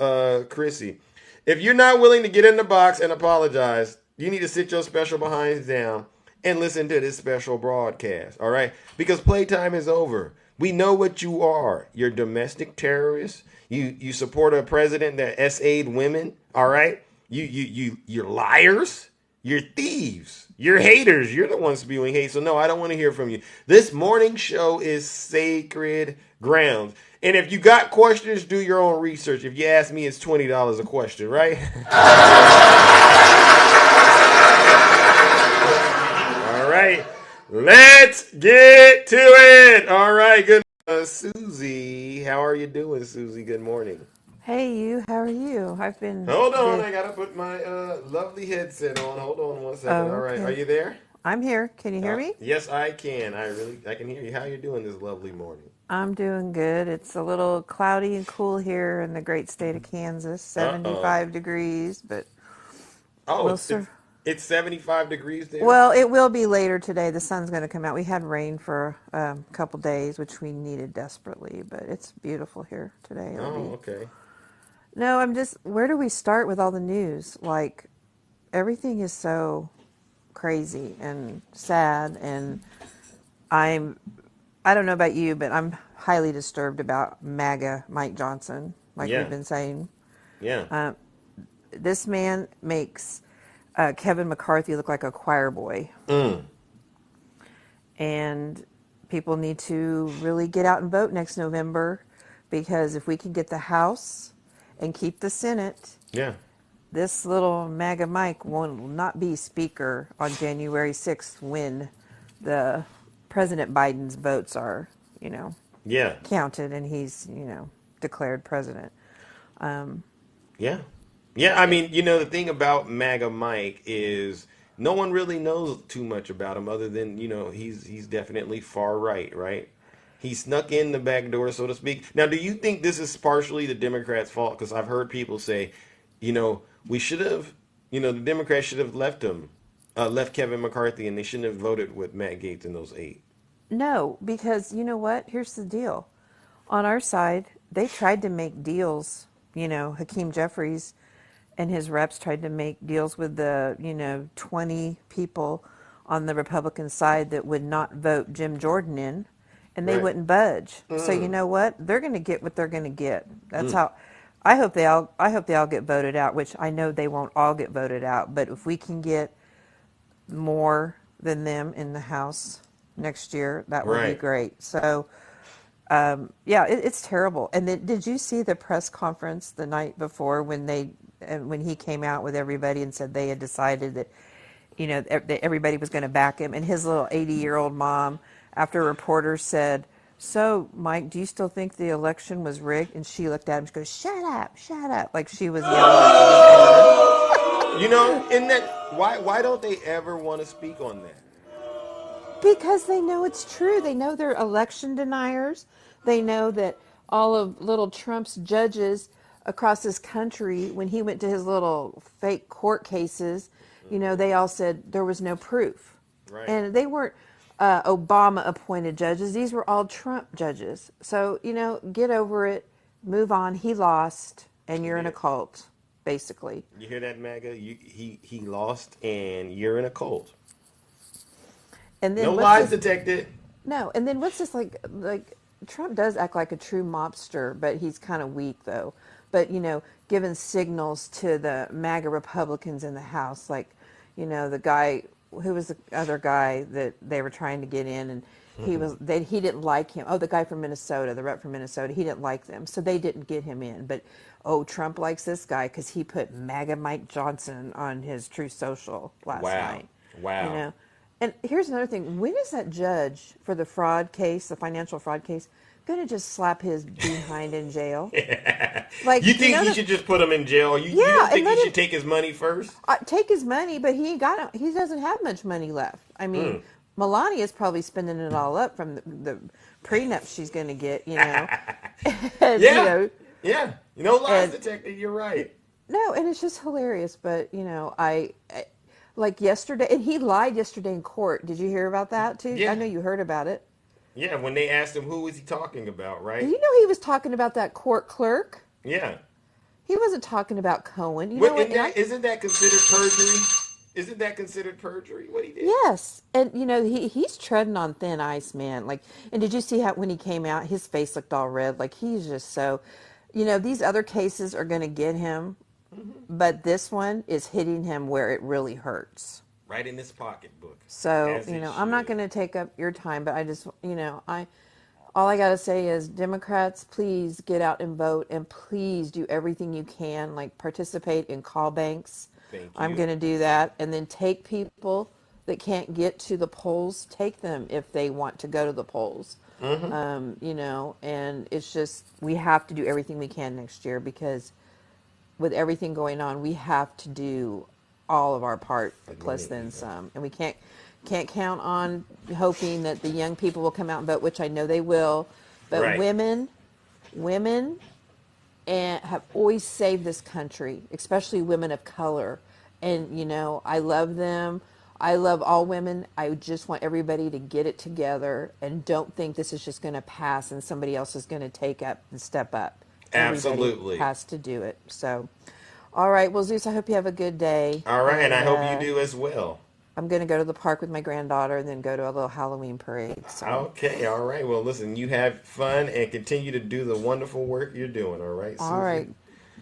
Chrissy. If you're not willing to get in the box and apologize, you need to sit your special behinds down and listen to this special broadcast, all right? Because playtime is over. We know what you are. You're domestic terrorists. You support a president that SA'd women. All right. You're liars. You're thieves. You're haters. You're the ones spewing hate. So no, I don't want to hear from you. This morning show is sacred ground. And if you got questions, do your own research. If you ask me, it's $20 a question, right? Let's get to it. All right, good. Susie, how are you doing, Susie? Good morning. Hey, you. How are you? I've been Hold on, good. I gotta put my lovely headset on. Hold on one second. Oh, All right, are okay. you there? I'm here. Can you hear me? Yes, I can. I can hear you. How you doing this lovely morning? I'm doing good. It's a little cloudy and cool here in the great state of Kansas. Uh oh. 75 degrees, but Oh, we'll it's sur- it's it's 75 degrees there. Well, it will be later today. The sun's going to come out. We had rain for a couple days, which we needed desperately, but it's beautiful here today. It'll Oh, be. okay. No, I'm just. Where do we start with all the news? Like everything is so crazy and sad, and I'm I don't know about you, but I'm highly disturbed about MAGA Mike Johnson, like we've Yeah, been saying. yeah, This man makes Kevin McCarthy look like a choir boy. And people need to really get out and vote next November because if we can get the House and keep the Senate, yeah, this little MAGA Mike will not be Speaker on January 6th when the President Biden's votes are, yeah, counted and he's, declared president. yeah, yeah. I mean, the thing about MAGA Mike is no one really knows too much about him other than he's definitely far right, right? He snuck in the back door, so to speak. Now, do you think this is partially the Democrats' fault? Because I've heard people say, we should have, the Democrats should have left Kevin McCarthy, and they shouldn't have voted with Matt Gaetz and those eight. No, because you know what? Here's the deal. On our side, they tried to make deals. Hakeem Jeffries and his reps tried to make deals with the, 20 people on the Republican side that would not vote Jim Jordan in, and they Right. wouldn't budge. So you know what? They're going to get what they're going to get. That's how. I hope they all get voted out, which I know they won't all get voted out. But if we can get more than them in the House next year, that would be Right. great. So, yeah, it's terrible. And then, did you see the press conference the night before when he came out with everybody and said they had decided that, that everybody was going to back him, and his little 80-year-old mom, after reporters said, "So, Mike, do you still think the election was rigged?" And she looked at him, she goes, shut up," like she was yelling at the reporter. In that, why don't they ever want to speak on that? Because they know it's true. They know they're election deniers. They know that all of little Trump's judges across this country, when he went to his little fake court cases, they all said there was no proof. Right. And they weren't Obama appointed judges. These were all Trump judges. So, get over it, move on. He lost, and you're in a Yeah. cult, basically. You hear that, MAGA? He lost, and you're in a cult. And No then lies detected. No, and then what's this like Trump does act like a true mobster, but he's kind of weak though. But giving signals to the MAGA Republicans in the House, like the guy who was the other guy that they were trying to get in, and he didn't like him. Oh, the guy from Minnesota, the rep from Minnesota, he didn't like them, so they didn't get him in. But Trump likes this guy because he put MAGA Mike Johnson on his True Social last Wow. night. You Wow. know, and here's another thing. When is that judge for the fraud case, the financial fraud case, going to just slap his behind in jail? Like, You think he should just put him in jail? You Yeah, don't think and he let should take his money first? take his money, but he doesn't have much money left. I mean, Melania's probably spending it all up from the prenup she's going to get, And, Yeah. Yeah. No lies and detected. You're right. no, and it's just hilarious. But I like yesterday, and he lied yesterday in court. Did you hear about that too? Yeah. I know you heard about it. Yeah. When they asked him who was he talking about, right? He was talking about that court clerk. Yeah. He wasn't talking about Cohen. You know what? Isn't that considered perjury? Isn't that considered perjury? What he did? Yes, and he's treading on thin ice, man. Like, and did you see how when he came out, his face looked all red? Like he's just so, these other cases are going to get him, but this one is hitting him where it really hurts. Right in this pocketbook. So, As it I'm not should. going to take up your time, but I just, all I got to say is Democrats, please get out and vote, and please do everything you can, like participate in call banks. Thank I'm you. going to do that, and then take people that can't get to the polls, take them if they want to go to the polls. You know, and it's just, we have to do everything we can next year, because with everything going on, we have to do all of our part plus then some, and we can't count on hoping that the young people will come out and vote, which I know they will, but Right. women and have always saved this country, especially women of color. And, you know, I love them. I love all women. I just want everybody to get it together and don't think this is just going to pass and somebody else is going to take up and step up. Absolutely. Everybody has to do it. So, all right. Well, Zeus, I hope you have a good day. All right, and I hope uh, you do as well. I'm going to go to the park with my granddaughter and then go to a little Halloween parade. So. Okay, all right. Well, listen, you have fun and continue to do the wonderful work you're doing, all right, Susie? All right.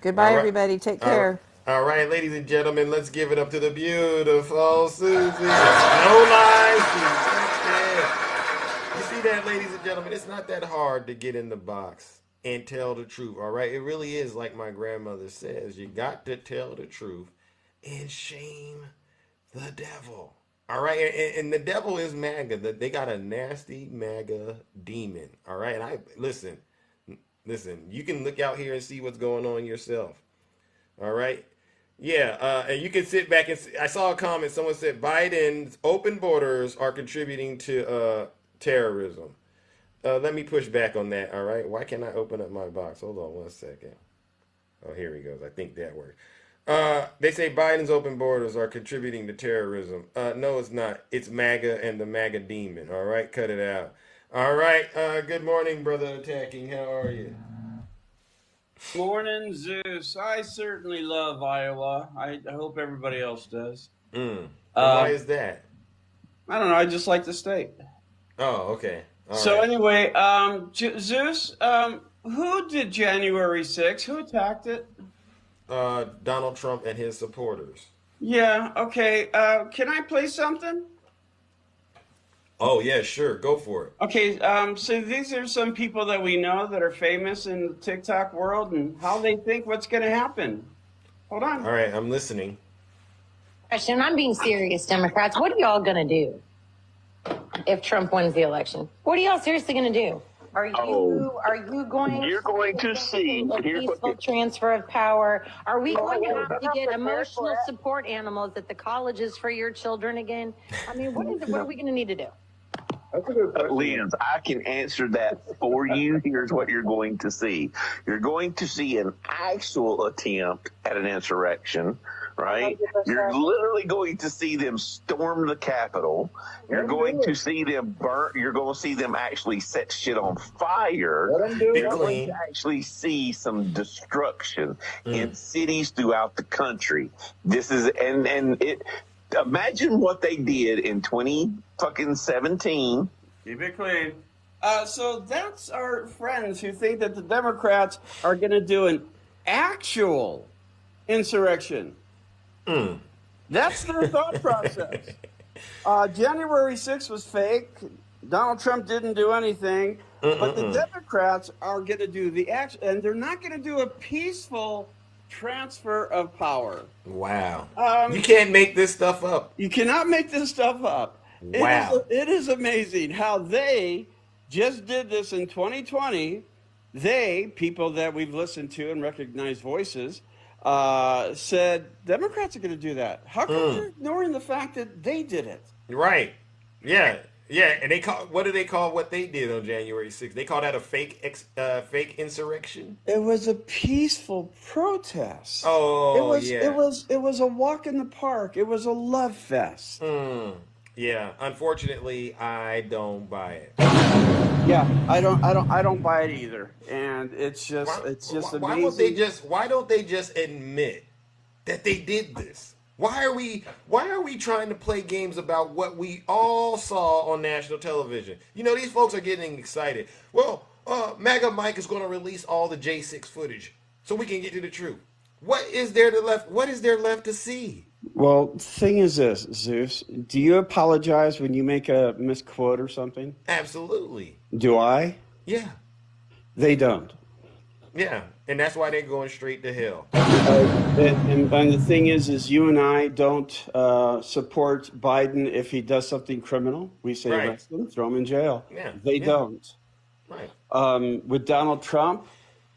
Goodbye, All right. everybody. Take care. All right, ladies and gentlemen, let's give it up to the beautiful Susie. No lies, Susie. You see that, ladies and gentlemen? It's not that hard to get in the box and tell the truth, all right? It really is like my grandmother says. You got to tell the truth and shame the devil. All right, and the devil is MAGA. They got a nasty MAGA demon. All right, and listen. You can look out here and see what's going on yourself. All right, yeah, and you can sit back and see. I saw a comment. Someone said Biden's open borders are contributing to terrorism. Let me push back on that. All right, why can't I open up my box? Hold on 1 second. Oh, here he goes. I think that worked. They say Biden's open borders are contributing to terrorism. No, it's not. It's MAGA and the MAGA demon. All right, cut it out. All right. Good morning, Brother Attacking. How are you? Morning, Zeus. I certainly love Iowa. I hope everybody else does. Why is that? I don't know. I just like the state. Oh, okay. All So right. anyway, Zeus, who did January 6th? Who attacked it? Donald Trump and his supporters. Yeah, okay. Can I play something? Oh, yeah, sure. Go for it. Okay, so these are some people that we know that are famous in the TikTok world and how they think what's going to happen. Hold on. All right, I'm listening. Question. I'm being serious, Democrats. What are y'all going to do if Trump wins the election? What are y'all seriously going to do? Are you going? You're going to see a peaceful transfer of power? Are we going to have to get emotional support animals at the colleges for your children again? I mean, what is it? What are we going to need to do? Lens, I can answer that for you. Here's what you're going to see. You're going to see an actual attempt at an insurrection, right? 100%. You're literally going to see them storm the Capitol. You're going to see them burn. You're going to see them actually set shit on fire. You're going to actually see some destruction in cities throughout the country. This is, and it, imagine what they did in 2017. Keep it clean. So that's our friends who think that the Democrats are going to do an actual insurrection. That's their thought process. January 6th was fake. Donald Trump didn't do anything. But the Democrats are going to do the action, and they're not going to do a peaceful transfer of power. Wow. You can't make this stuff up. You cannot make this stuff up. Wow. It is amazing how they just did this in 2020. They, people that we've listened to and recognized voices, said Democrats are going to do that. How come they're ignoring the fact that they did it? Right. Yeah. Yeah. And what do they call what they did on January 6th? They call that a fake insurrection? It was a peaceful protest. Oh, It was a walk in the park. It was a love fest. Yeah, unfortunately, I don't buy it. Yeah, I don't buy it either, and it's just amazing. Why don't they just admit that they did this? Why are we trying to play games about what we all saw on national television? You know, these folks are getting excited. Well, MAGA Mike is going to release all the J6 footage so we can get to the truth. What is there left to see? Well, the thing is this, Zeus. Do you apologize when you make a misquote or something? Absolutely. Do I? Yeah. They don't. Yeah. And that's why they're going straight to hell. And the thing is you and I don't support Biden if he does something criminal. We say Right. arrest him, throw him in jail. Yeah. They don't. Right. With Donald Trump,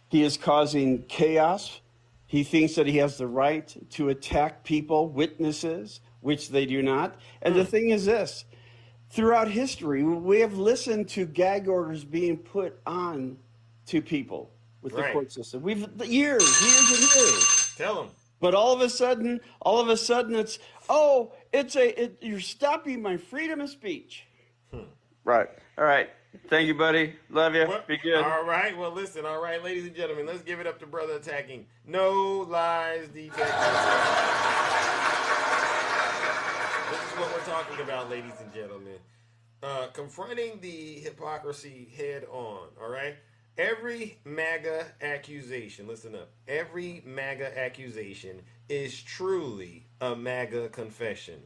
he is causing chaos. He thinks that he has the right to attack people, witnesses, which they do not. And the thing is this, throughout history, we have listened to gag orders being put on to people with the court system. We've years and years. Tell them. But all of a sudden, it's you're stopping my freedom of speech. Right. All right. Thank you, buddy. Love you. Be good. All right. Well, listen. All right, ladies and gentlemen, let's give it up to Brother Attacking. No lies detected. This is what we're talking about, ladies and gentlemen. Confronting the hypocrisy head on. All right. Every MAGA accusation, listen up, every MAGA accusation is truly a MAGA confession.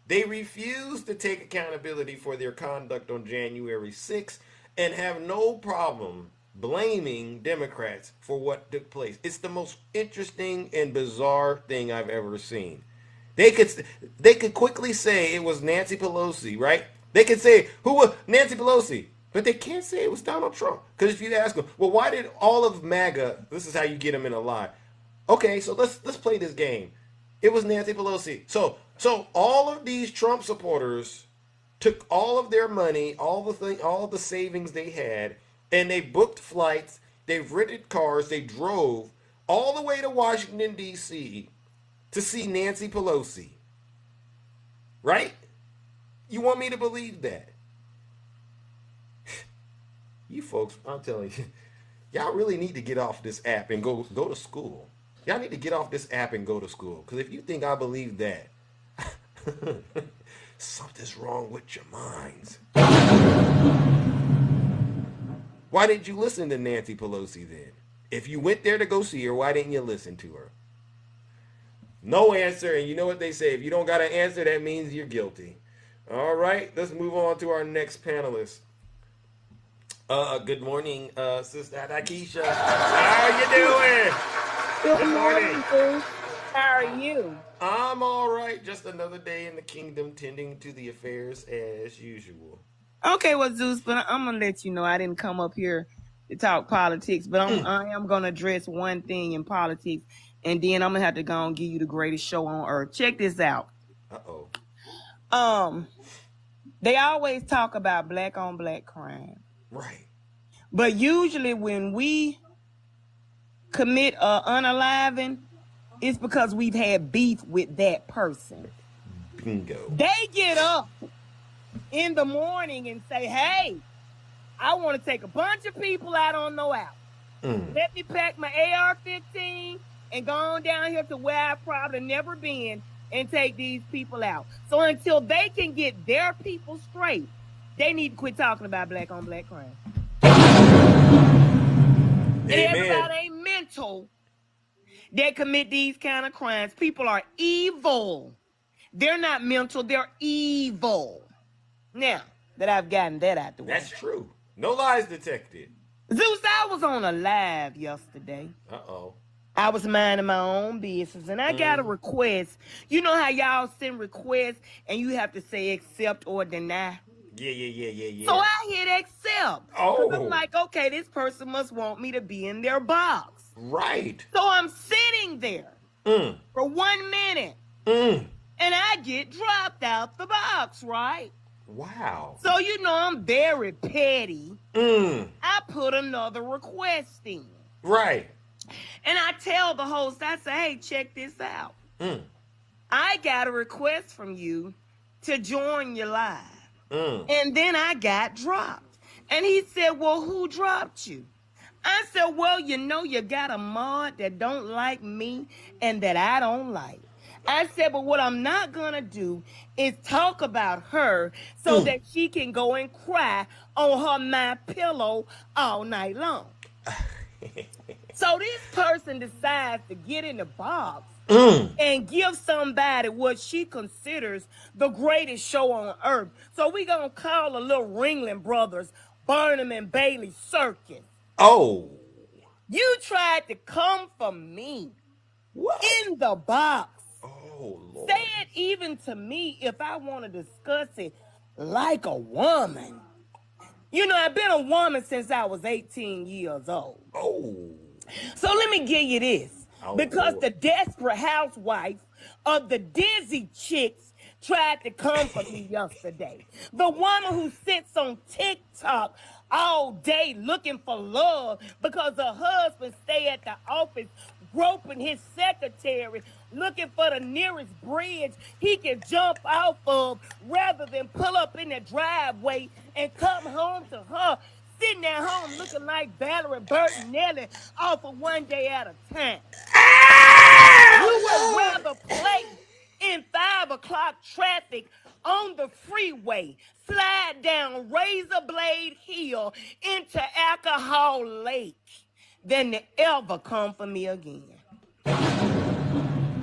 They refuse to take accountability for their conduct on January 6th and have no problem blaming Democrats for what took place. It's the most interesting and bizarre thing I've ever seen. They could quickly say it was Nancy Pelosi, right? They could say, who was Nancy Pelosi? But they can't say it was Donald Trump. Because if you ask them, well, why did all of MAGA, this is how you get them in a lie. Okay, so let's play this game. It was Nancy Pelosi. So all of these Trump supporters took all of their money, all the savings they had, and they booked flights, they rented cars, they drove all the way to Washington, D.C. to see Nancy Pelosi. Right? You want me to believe that? You folks, I'm telling you, y'all really need to get off this app and go to school. Y'all need to get off this app and go to school. Because if you think I believe that, something's wrong with your minds. Why didn't you listen to Nancy Pelosi then? If you went there to go see her, why didn't you listen to her? No answer, and you know what they say. If you don't got an answer, that means you're guilty. All right, let's move on to our next panelist. Good morning, Sister Akeisha. How are you doing? Good morning, Bruce. How are you? I'm all right. Just another day in the kingdom, tending to the affairs as usual. Okay, well, Zeus, but I'm gonna let you know I didn't come up here to talk politics, but I am gonna address one thing in politics, and then I'm gonna have to go and give you the greatest show on earth. Check this out. They always talk about black on black crime. Right. But usually when we commit unaliving, it's because we've had beef with that person. Bingo. They get up in the morning and say, hey, I want to take a bunch of people out on no out. Let me pack my AR-15 and go on down here to where I've probably never been and take these people out. So until they can get their people straight, they need to quit talking about black on black crime. And everybody ain't mental that commit these kind of crimes. People are evil. They're not mental, they're evil. Now that I've gotten that out the way. That's true. No lies detected. Zeus, I was on a live yesterday. I was minding my own business, and I got a request. You know how y'all send requests, and you have to say accept or deny? Yeah. So I hit accept. Oh. I'm like, okay, this person must want me to be in their box. Right. So I'm sitting there for 1 minute, and I get dropped out the box, right? Wow. So, you know, I'm very petty. I put another request in. Right. And I tell the host, I say, hey, check this out. I got a request from you to join your live. And then I got dropped. And he said, well, who dropped you? I said, well, you know, you got a mod that don't like me and that I don't like. I said, but what I'm not going to do is talk about her so that she can go and cry on her My Pillow all night long. So this person decides to get in the box and give somebody what she considers the greatest show on earth. So we going to call the little Ringling Brothers Barnum and Bailey Circus. Oh. You tried to come for me. What? In the box. Oh, Lord. Say it even to me if I want to discuss it like a woman. You know, I've been a woman since I was 18 years old. Oh. So let me give you this. Because the desperate housewife of the dizzy chicks tried to come for me yesterday. The woman who sits on TikTok all day looking for love because her husband stay at the office groping his secretary, looking for the nearest bridge he can jump off of rather than pull up in the driveway and come home to her sitting at home looking like Valerie Bertinelli off of One Day at a Time. You would rather play in 5 o'clock traffic on the freeway, slide down Razor Blade Hill into Alcohol Lake than to ever come for me again.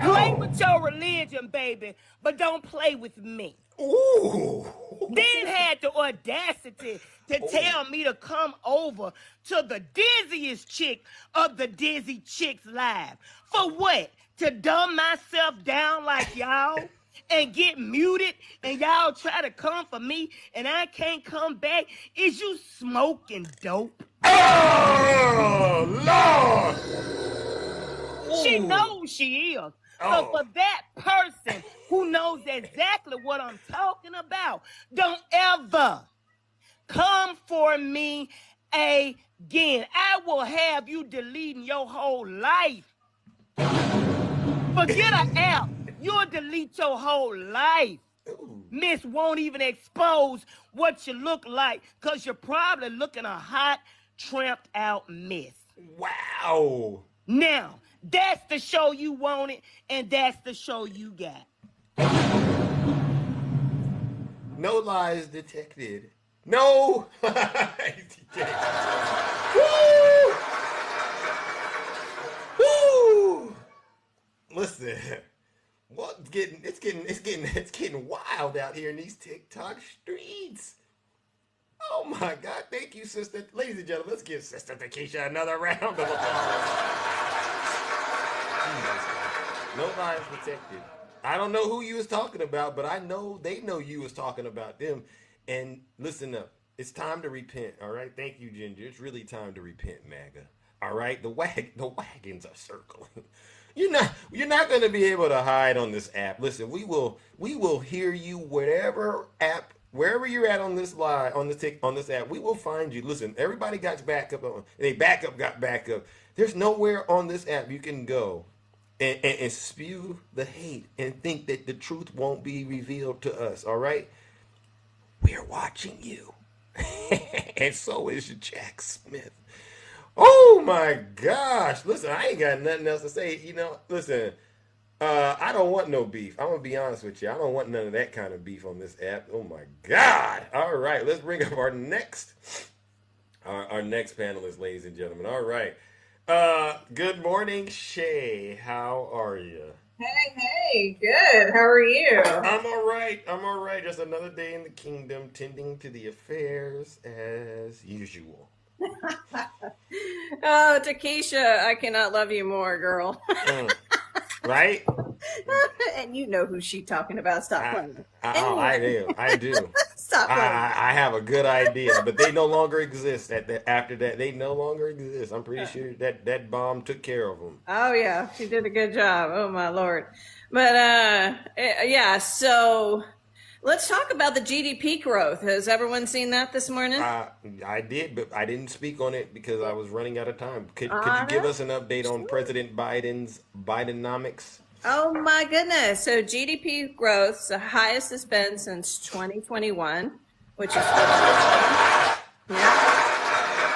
Play with your religion, baby, but don't play with me. Ooh. Then had the audacity to tell me to come over to the dizziest chick of the Dizzy Chicks Live. For what? To dumb myself down like y'all and get muted and y'all try to come for me and I can't come back? Is you smoking dope? Oh, Lord. She knows she is. So for that person who knows exactly what I'm talking about, don't ever come for me again. I will have you deleting your whole life. Forget an app. You'll delete your whole life. Miss won't even expose what you look like because you're probably looking a hot, tramped out mess. Wow. Now, that's the show you wanted, and that's the show you got. No lies detected. No lies detected. Woo! Woo! Listen, it's getting wild out here in these TikTok streets. Oh my God! Thank you, sister. Ladies and gentlemen, let's give Sister Takesha another round of applause. No lies detected. I don't know who you was talking about, but I know they know you was talking about them. And listen up, it's time to repent. All right, thank you, Ginger. It's really time to repent, MAGA. All right, the wagons are circling. You're not going to be able to hide on this app. Listen, we will hear you wherever you're at on this live on this app. We will find you. Listen, everybody got backup. They got backup. There's nowhere on this app you can go and spew the hate and think that the truth won't be revealed to us. All right, we're watching you, and so is Jack Smith. Oh my gosh! Listen, I ain't got nothing else to say. Listen. I don't want no beef. I'm gonna be honest with you. I don't want none of that kind of beef on this app. Oh my God! All right, let's bring up our next panelist, ladies and gentlemen. All right. Good morning, Shay. How are you? Hey, good. How are you? I'm all right. Just another day in the kingdom, tending to the affairs as usual. Oh, Takesha, I cannot love you more, girl. Right? And you know who she talking about. Stop playing. I do. Stop playing. I have a good idea, but they no longer exist. After that, they no longer exist. I'm pretty sure that bomb took care of them. Oh yeah, she did a good job. Oh my Lord. But yeah, so let's talk about the GDP growth. Has everyone seen that this morning? I did, but I didn't speak on it because I was running out of time. Could you give us an update on President Biden's Bidenomics? Oh my goodness. So GDP growth, the highest it's been since 2021, which is yeah.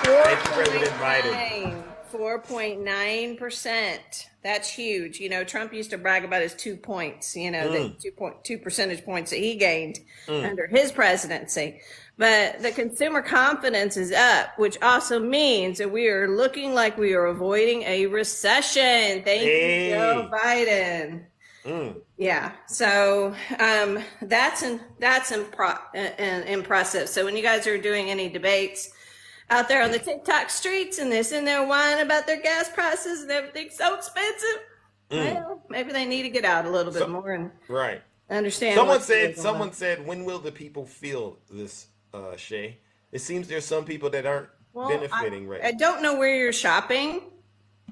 Thank you, President Biden. 4.9%. That's huge. Trump used to brag about his 2 points, the 2 percentage points that he gained under his presidency. But the consumer confidence is up, which also means that we are looking like we are avoiding a recession. Thank you, Joe Biden. Yeah. So that's impressive. So when you guys are doing any debates, out there on the TikTok streets and they're sitting there whining about their gas prices and everything's so expensive. Well, maybe they need to get out a little bit more and understand. Someone said, when will the people feel this, Shay? It seems there's some people that aren't benefiting I don't know where you're shopping.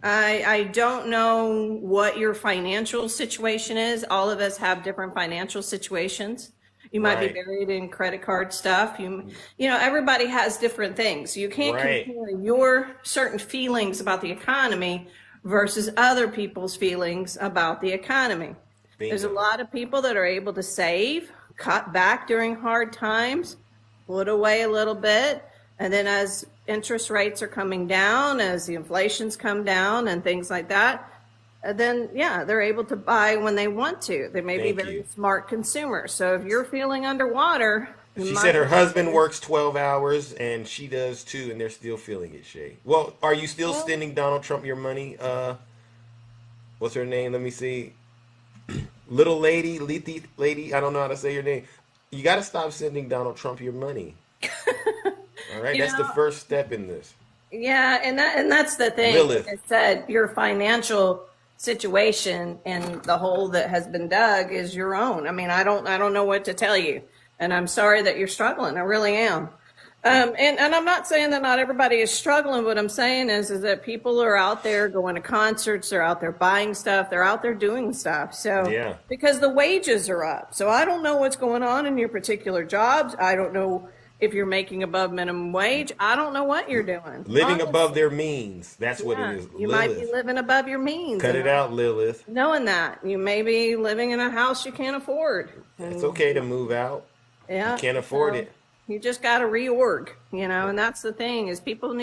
I don't know what your financial situation is. All of us have different financial situations. You might be buried in credit card stuff. You know, everybody has different things. You can't compare your certain feelings about the economy versus other people's feelings about the economy. Bingo. There's a lot of people that are able to save, cut back during hard times, put away a little bit, and then as interest rates are coming down, as the inflation's come down and things like that, then they're able to buy when they want to. They may be very smart consumers. So if you're feeling underwater, she said her husband works 12 hours and she does too, and they're still feeling it, Shay. Well, are you still sending Donald Trump your money? What's her name? Let me see. Little lady, I don't know how to say your name. You got to stop sending Donald Trump your money. All right, that's the first step in this. Yeah, and that's the thing. Lilith. Like I said, your financial situation and the hole that has been dug is your own. I mean, I don't know what to tell you, and I'm sorry that you're struggling. I really am. And I'm not saying that not everybody is struggling. What I'm saying is that people are out there going to concerts, they're out there buying stuff, they're out there doing stuff. So because the wages are up. So I don't know what's going on in your particular jobs. I don't know if you're making above minimum wage. I don't know what you're doing. Living above their means. That's what it is. You might be living above your means. Cut it out, Lilith. Knowing that. You may be living in a house you can't afford. It's okay to move out. Yeah. You can't afford it. You just got to reorg, and that's the thing is people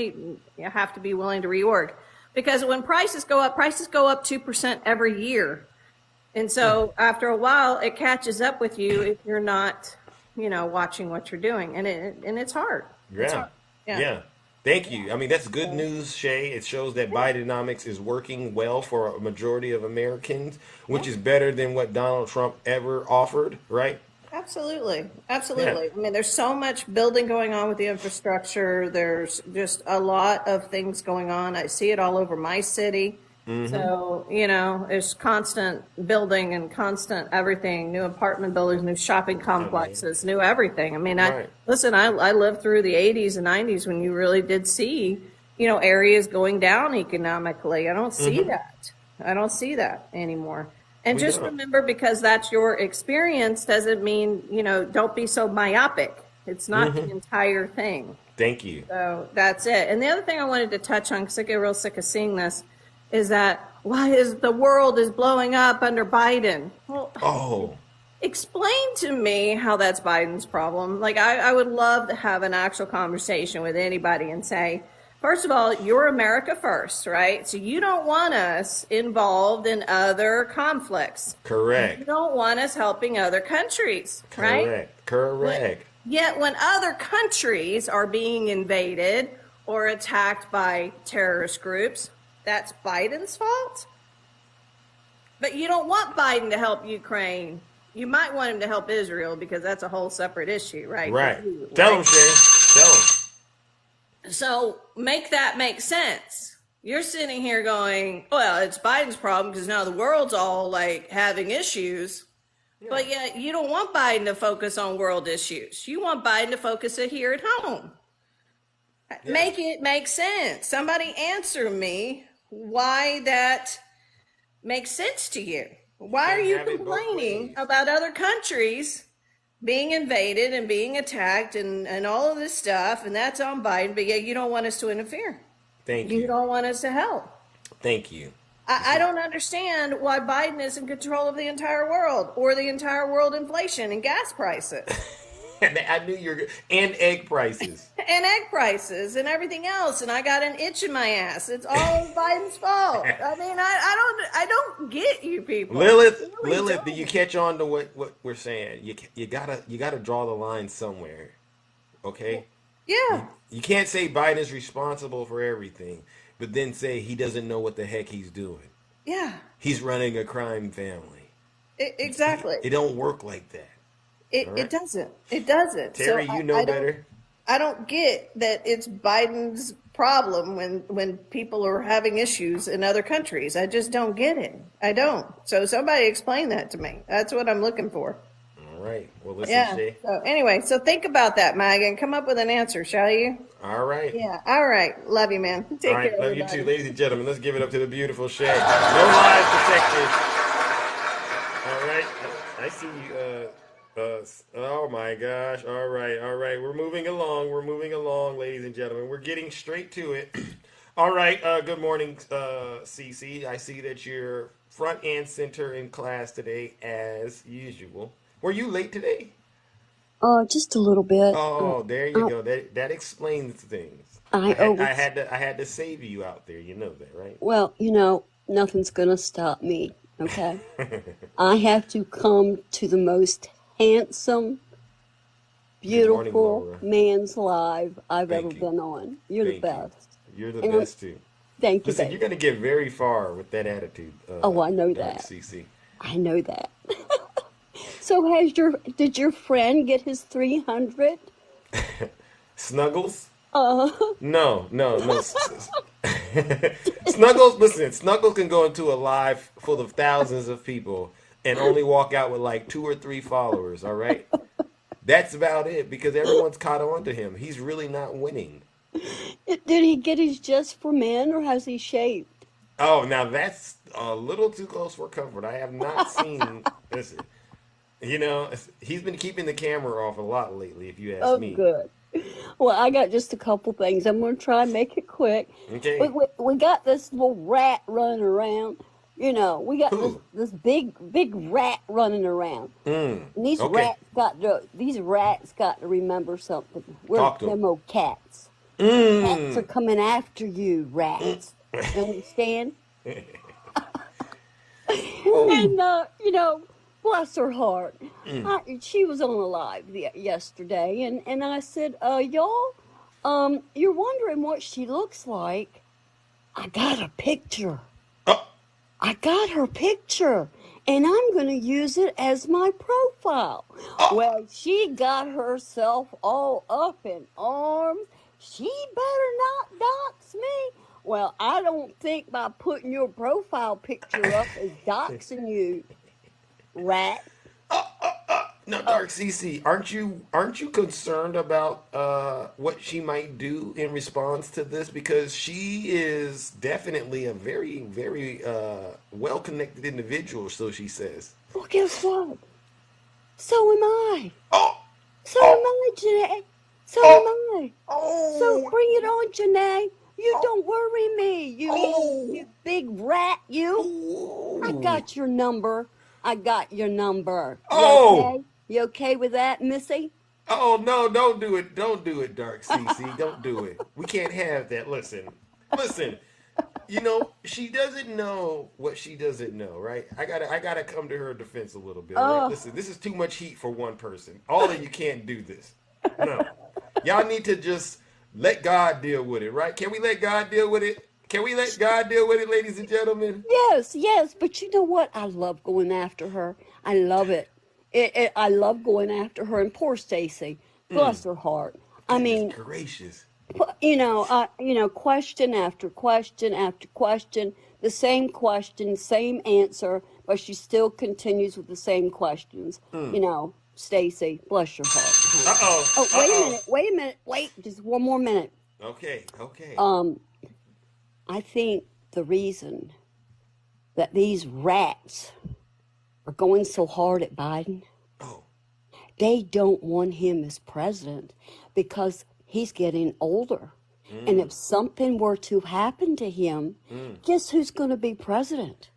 have to be willing to reorg, because when prices go up 2% every year. And so after a while it catches up with you if you're not, watching what you're doing, and it's hard. It's hard. Yeah. Thank you. I mean, that's good news, Shay. It shows that Bidenomics is working well for a majority of Americans, which is better than what Donald Trump ever offered, right? Absolutely. I mean, there's so much building going on with the infrastructure. There's just a lot of things going on. I see it all over my city. Mm-hmm. So, there's constant building and constant everything, new apartment buildings, new shopping complexes, new everything. I mean, I lived through the 80s and 90s when you really did see, areas going down economically. I don't see that. I don't see that anymore. And remember, because that's your experience doesn't mean, don't be so myopic. It's not the entire thing. Thank you. So that's it. And the other thing I wanted to touch on, because I get real sick of seeing this, is that why is the world is blowing up under Biden? Well, explain to me how that's Biden's problem. Like, I would love to have an actual conversation with anybody and say, first of all, you're America first, right? So you don't want us involved in other conflicts. Correct. You don't want us helping other countries, right? Correct. Yet when other countries are being invaded or attacked by terrorist groups, that's Biden's fault? But you don't want Biden to help Ukraine. You might want him to help Israel because that's a whole separate issue, right? Right. Tell him, Shay. Tell him. So make that make sense. You're sitting here going, well, it's Biden's problem because now the world's all like having issues. Yeah. But yet you don't want Biden to focus on world issues. You want Biden to focus it here at home. Yeah. Make it make sense. Somebody answer me why that makes sense to you. Why are you complaining about other countries being invaded and being attacked and all of this stuff, and that's on Biden, but yet you don't want us to interfere? Thank you. You don't want us to help. Thank you. I don't understand why Biden is in control of the entire world or the entire world inflation and gas prices. I knew you were, and egg prices. And egg prices and everything else, and I got an itch in my ass. It's all Biden's fault. I mean, I don't get you people. Lilith, do you catch on to what we're saying? You gotta draw the line somewhere, okay? Yeah. You can't say Biden's responsible for everything, but then say he doesn't know what the heck he's doing. Yeah. He's running a crime family. Exactly. It don't work like that. It doesn't. It doesn't. Terry, so you know better. I don't get that it's Biden's problem when people are having issues in other countries. I just don't get it. I don't. So somebody explain that to me. That's what I'm looking for. All right. Well, listen, Yeah. Shay. So anyway, so think about that, Mag, and come up with an answer, shall you? All right. Yeah. All right. Love you, man. Take All right. care, Love everybody. you too, ladies and gentlemen. Let's give it up to the beautiful Shay. No lies detected. All right. I see you. Oh my gosh. All right. All right. We're moving along. We're moving along, ladies and gentlemen. We're getting straight to it. All right. Good morning, Cece. I see that you're front and center in class today, as usual. Were you late today? Just a little bit. Oh, there you go. That explains things. I always, I had to save you out there. You know that, right? well, nothing's gonna stop me, okay? I have to come to the most handsome, Good morning, beautiful Laura. man's live I've Thank ever you. been on. You're the Thank you. best. You're the And best too. Thank you, Listen, baby. you're gonna get very far with that attitude. Oh, I know Dark that. CC. I know that. So did your friend get his 300? Snuggles? Uh, No. Snuggles, listen, Snuggles can go into a live full of thousands of people and only walk out with like 2 or 3 followers, all right? That's about it because everyone's caught on to him. He's really not winning. did he get his just for men or has he shaved? Oh, now that's a little too close for comfort. I have not seen, listen, he's been keeping the camera off a lot lately, if you ask Oh, me. good. Well, I got just a couple things. I'm going to try and make it quick. Okay. We got this little rat running around. We got this big rat running around. And these Okay. rats got to remember something. We're Talk to 'em. them old cats. Cats are Mm. coming after you, rats. You understand? And bless her heart. She was on a live yesterday, and I said, y'all, you're wondering what she looks like. I got a picture. I got her picture, and I'm going to use it as my profile. Well, she got herself all up in arms. She better not dox me. Well, I don't think by putting your profile picture up is doxing you, rat. Now, Dark CC, aren't you concerned about what she might do in response to this? Because she is definitely a very, very well-connected individual, so she says. Well, guess what? So am I. Oh, So am I, Janae. So am I. So bring it on, Janae. You don't worry me, you big rat, you. I got your number. I got your number. You okay? You okay with that, Missy? Oh no! Don't do it! Don't do it, Dark CC. Don't do it. We can't have that. Listen. She doesn't know what she doesn't know, right? I gotta come to her defense a little bit. Right? Listen, this is too much heat for one person. All of you can't do this. No, y'all need to just let God deal with it, right? Can we let God deal with it? Can we let God deal with it, ladies and gentlemen? Yes, but you know what? I love going after her. I love it. I love going after her. And poor Stacy, bless her heart. I mean, gracious. Question after question after question, the same question, same answer, but she still continues with the same questions. Stacy, bless your heart. Oh, wait a minute. Just one more minute. Okay. I think the reason that these rats are going so hard at Biden, they don't want him as president because he's getting older. And if something were to happen to him, guess who's going to be president?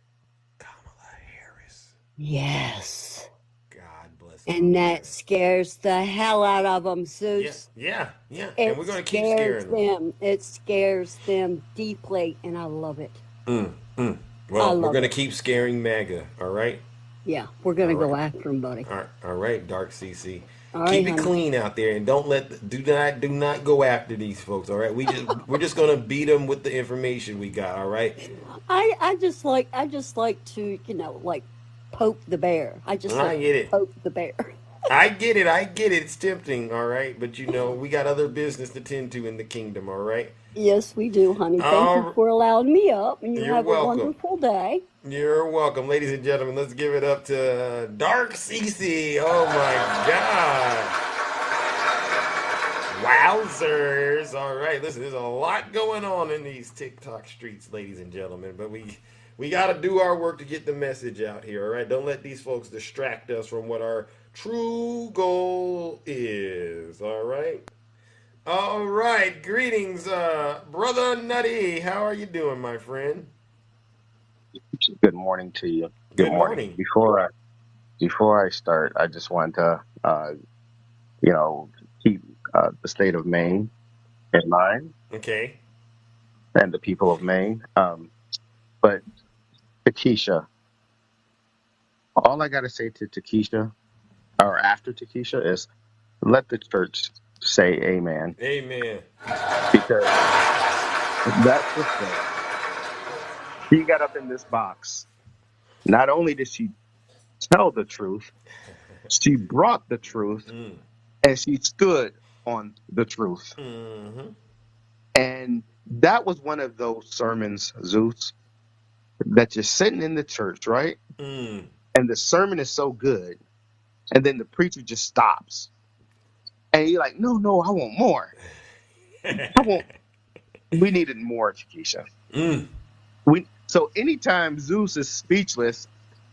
Kamala Harris. Yes. God bless. And that scares the hell out of them, Zeus. Yeah. And we're going to keep scaring them. It scares them deeply, and I love it. Well, we're going to keep scaring MAGA, all right? Yeah, we're going to go after him, buddy. All right, Dark CC. All Keep right, it clean out there, and do not go after these folks. All right, we're just gonna beat them with the information we got. All right. I just like to poke the bear. I get it. Poke the bear. I get it. I get it. It's tempting, all right. But we got other business to tend to in the kingdom, all right. Yes, we do, honey. Thank you All, for allowing me up, and you you're have a welcome. wonderful day. You're welcome, ladies and gentlemen. Let's give it up to Dark Cece. Oh my God. Wowzers. All right, listen, there's a lot going on in these TikTok streets, ladies and gentlemen, but we got to do our work to get the message out here, all right? Don't let these folks distract us from what our true goal is, all right? All right, greetings, Brother Nutty. How are you doing, my friend? Good morning to you. Good Good morning. morning. Before I start, I just want to, you know, keep the state of Maine in mind Okay. and the people of Maine. But Takesha, all I got to say to Takesha, or after Takesha, is let the church say amen. Amen. Because that sister, she got up in this box. Not only did she tell the truth, she brought the truth Mm. and she stood on the truth. Mm-hmm. And that was one of those sermons, Zeus, that you're sitting in the church, right? Mm. And the sermon is so good. And then the preacher just stops. And you're like, no, I want more. We needed more, Chiquisha. Mm. So anytime Zeus is speechless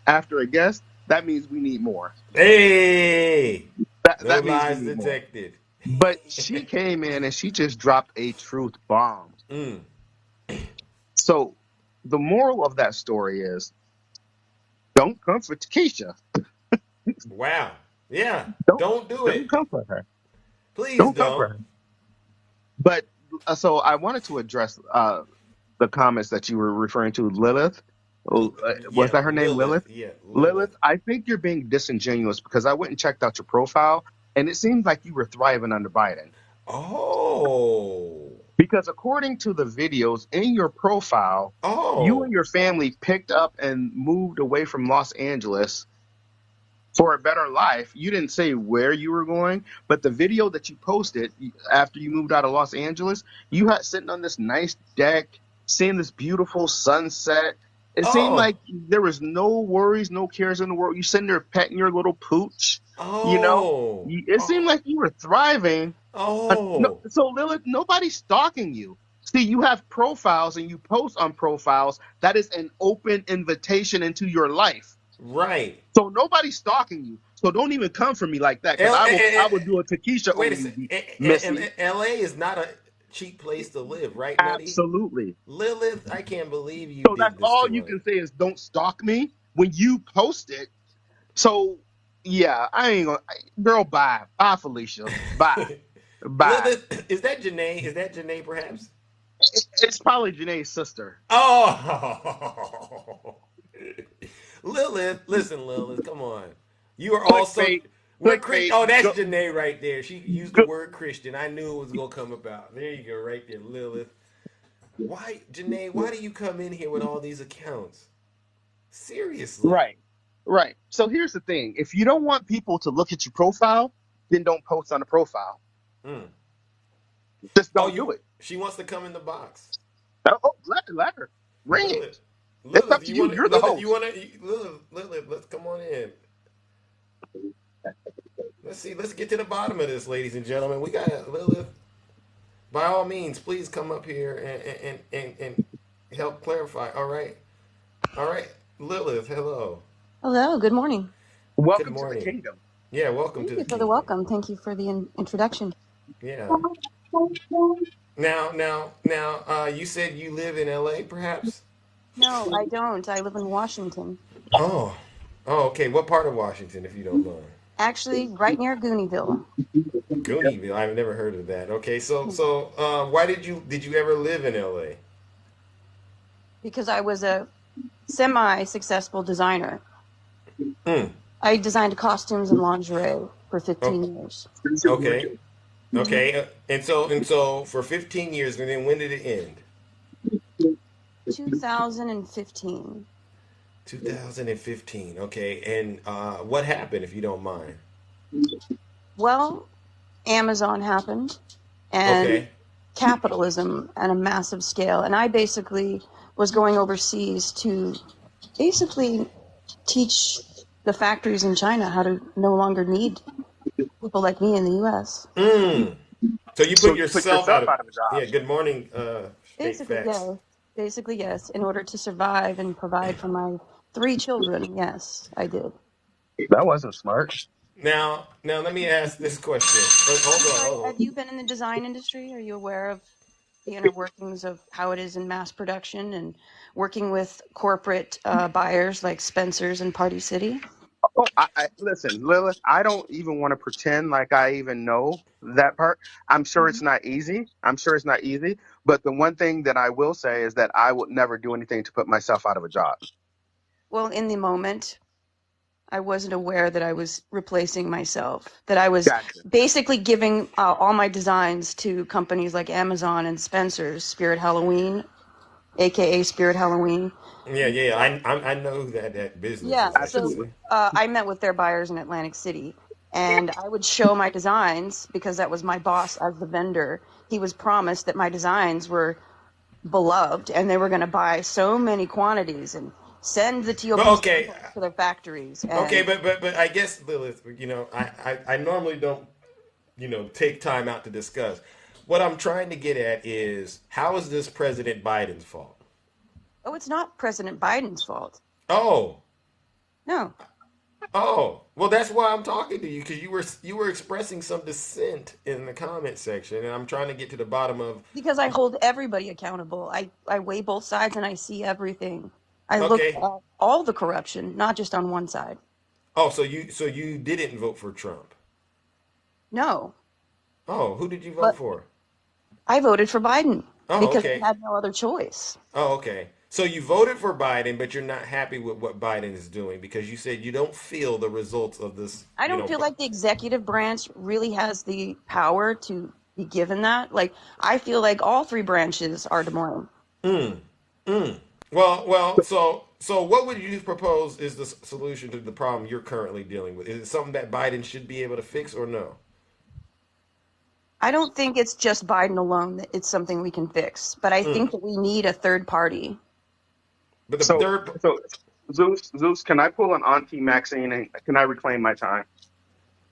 after a guest, that means we need more. Hey! No That means we lies need more. detected. But she came in and she just dropped a truth bomb. Mm. So the moral of that story is don't comfort Takesha. Wow. Yeah. Don't do Don't it. comfort her. Please Don't comfort don't. her. But so I wanted to address the comments that you were referring to, Lilith. Was Yeah, that her name, Lilith. Lilith? Yeah, Lilith. Lilith, I think you're being disingenuous because I went and checked out your profile, and it seems like you were thriving under Biden. Oh. Because according to the videos in your profile, you Oh. and your family picked up and moved away from Los Angeles for a better life. You didn't say where you were going, but the video that you posted after you moved out of Los Angeles, you had sitting on this nice deck, seeing this beautiful sunset. It seemed Oh. like there was no worries, no cares in the world. You sitting there petting your little pooch, you know. Oh. It seemed like you were thriving. No, Oh. so Lilith, nobody's stalking you. See, you have profiles and you post on profiles. That is an open invitation into your life. Right. So nobody's stalking you. So don't even come for me like that, because I will do a Takesha Wait a on you, second. Missy. LA is not a cheap place to live, right, Nutty? Absolutely. Lilith, I can't believe you So that's did this all to you us. can say is don't stalk me when you post it. So yeah, I ain't gonna. Girl, bye, bye, Felicia, bye, bye. Lilith, is that Janae? Is that Janae, perhaps? It's probably Janae's sister. Oh. Lilith, listen, Lilith, come on. You are also Clickbait, we're Christian. clickbait. Oh, that's Go, Janae right there. She used the go. word Christian. I knew it was gonna come about. There you go, right there, Lilith. Why, Janae? Why do you come in here with all these accounts? Seriously. Right, right. So here's the thing: if you don't want people to look at your profile, then don't post on the profile. Mm. Just Oh, don't do it. she wants to come in the box. Oh, let her ring it. Lilith, It's up Lilith, to you you. want to? You're the Lilith, you host. want to? Lilith, let's come on in. Let's see. Let's get to the bottom of this, ladies and gentlemen. We got Lilith. By all means, please come up here and help clarify. All right, all right, Lilith. Hello. Hello, good morning. Good Welcome to the morning. kingdom. Yeah, welcome Thank to you the for the kingdom. welcome. Thank you for the introduction. Yeah. Now. You said you live in L.A. Perhaps? No, I don't. I live in Washington. Oh. Oh, okay. What part of Washington, if you don't mind? Actually, right near Gooneeville. Gooneeville. I've never heard of that. Okay, so why did you ever live in L.A.? Because I was a semi-successful designer. Hmm. I designed costumes and lingerie for 15 years. Okay. Mhm. Okay. And so for 15 years, and then when did it end? 2015. 2015. Okay. And what happened, if you don't mind? Well, Amazon happened and Okay. capitalism on a massive scale. And I basically was going overseas to basically teach the factories in China how to no longer need people like me in the U.S. So you So put you put yourself yourself out of. out of a job. Yeah. Good morning, State Basically, Facts. yes. Basically, yes. In order to survive and provide for my 3 children, yes, I did. That wasn't smart. Now, let me ask this question. Hold Have on. you been in the design industry? Are you aware of the inner workings of how it is in mass production and working with corporate buyers like Spencer's and Party City? Oh, listen, Lilith. I don't even want to pretend like I even know that part. I'm sure it's not easy. I'm sure it's not easy. But the one thing that I will say is that I would never do anything to put myself out of a job. Well, in the moment, I wasn't aware that I was replacing myself, that I was Gotcha. basically giving all my designs to companies like Amazon and Spencer's, Spirit Halloween, aka Spirit Halloween. Yeah. I know that business Yeah, is so actually. I met with their buyers in Atlantic City, and I would show my designs because that was my boss as the vendor. He was promised that my designs were beloved and they were going to buy so many quantities and send the TOP But okay, samples to their factories. okay, And but I guess Lilith, I normally don't take time out to discuss. What I'm trying to get at is how is this President Biden's fault? oh, it's not President Biden's fault. Oh, No, well, that's why I'm talking to you because you were expressing some dissent in the comment section, and I'm trying to get to the bottom of. because I hold everybody accountable. I weigh both sides and I see everything. I look Okay. at all the corruption, not just on one side. Oh, so you didn't vote for Trump? No, Oh, who did you vote but for? I voted for Biden Oh, because I okay. had no other choice. Oh, okay. So you voted for Biden, but you're not happy with what Biden is doing because you said you don't feel the results of this. I don't feel like the executive branch really has the power to be given that. Like, I feel like all 3 branches are Des Moines. Mm, mm. Well. So what would you propose is the solution to the problem you're currently dealing with? Is it something that Biden should be able to fix or no? I don't think it's just Biden alone that it's something we can fix, but I think Mm. that we need a third party. But the So, third. so Zeus, can I pull an Auntie Maxine and can I reclaim my time?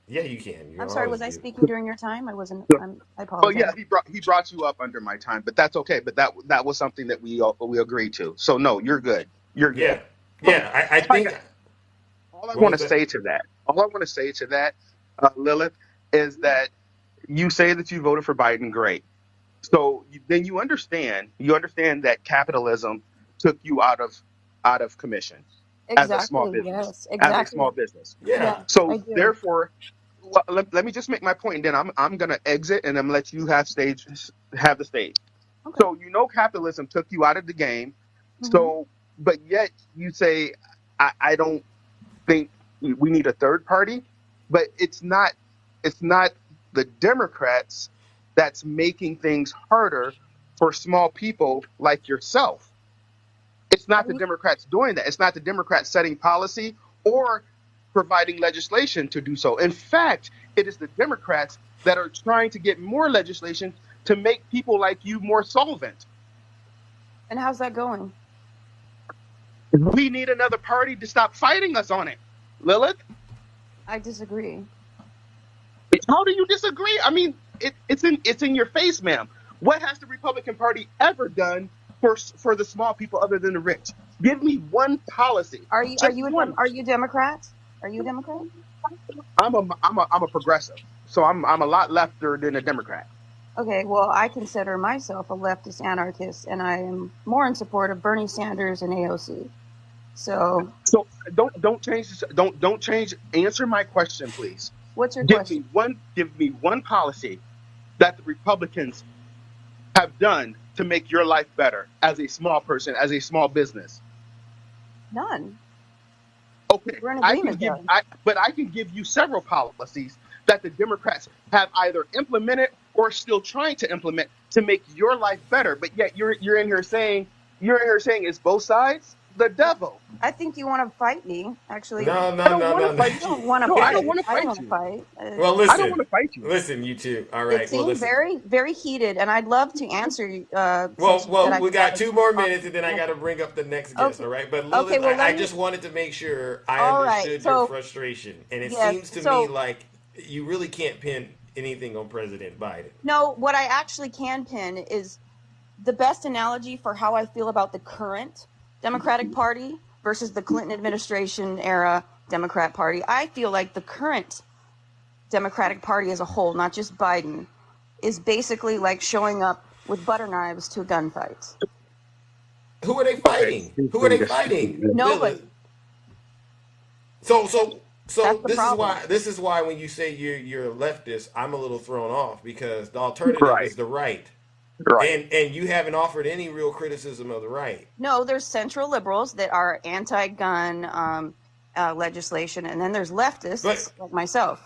Yeah, you can. You I'm sorry, always was I do. speaking during your time? I wasn't. I Well, yeah, apologize. he brought you up under my time, but that's okay. But that was something that we agreed to. So no, you're good. You're good. Yeah, yeah. I All think. I What want was to that? say to that, Lilith, is that you say that you voted for Biden. Great. So then you understand that capitalism took you out of commission as a small Exactly. business, Yes. as a Exactly. small business. Yeah. Yeah, I So do. therefore, let me just make my point, and then I'm gonna exit, and I'm gonna let you have the stage. Okay. So capitalism took you out of the game. Hmm. So, but yet you say, I don't think we need a third party, but it's not the Democrats that's making things harder for small people like yourself. It's not the Democrats doing that. It's not the Democrats setting policy or providing legislation to do so. In fact, it is the Democrats that are trying to get more legislation to make people like you more solvent. And how's that going? We need another party to stop fighting us on it. Lilith, I disagree. how do you disagree? I mean, it's in your face, ma'am. What has the Republican Party ever done for the small people other than the rich? Give me one policy, Are you just one. are you Democrat? Are you a Democrat? I'm a progressive, so I'm a lot lefter than a Democrat. Okay, well, I consider myself a leftist anarchist, and I am more in support of Bernie Sanders and AOC. So, So don't change don't change. Answer my question, please. what's your Give question? me one policy that the Republicans have done to make your life better as a small person, as a small business. None. Okay, We're in agreement there. but I can give you several policies that the Democrats have either implemented or still trying to implement to make your life better. But yet you're in here saying it's both sides. the devil. I think you want to fight me, actually. No, I no, don't no, want no, to no. You fight don't you. want to No, I don't fight. want to I don't fight want to you. fight. Well, I don't want to fight you. listen, you two. All It right. Well, seemed listen. very, very heated, and I'd love to answer you. Since you said Well, I we could got have 2 more minutes, and then I got to bring up the next guest. Okay. All right, but Okay. Lilith, Well, I let me. just wanted to make sure I All right. understood your So frustration, and it yes. seems to me So like you really can't pin anything on President Biden. no, what I actually can pin is the best analogy for how I feel about the current Democratic Party versus the Clinton administration era Democrat Party. I feel like the current Democratic Party as a whole, not just Biden, is basically like showing up with butter knives to a gunfight. Who are they fighting? Who are they fighting? Nobody. So That's the this problem. is why when you say you're a leftist, I'm a little thrown off because the alternative Right. is the right. Right. And you haven't offered any real criticism of the right. No, there's central liberals that are anti-gun legislation, and then there's leftists like myself.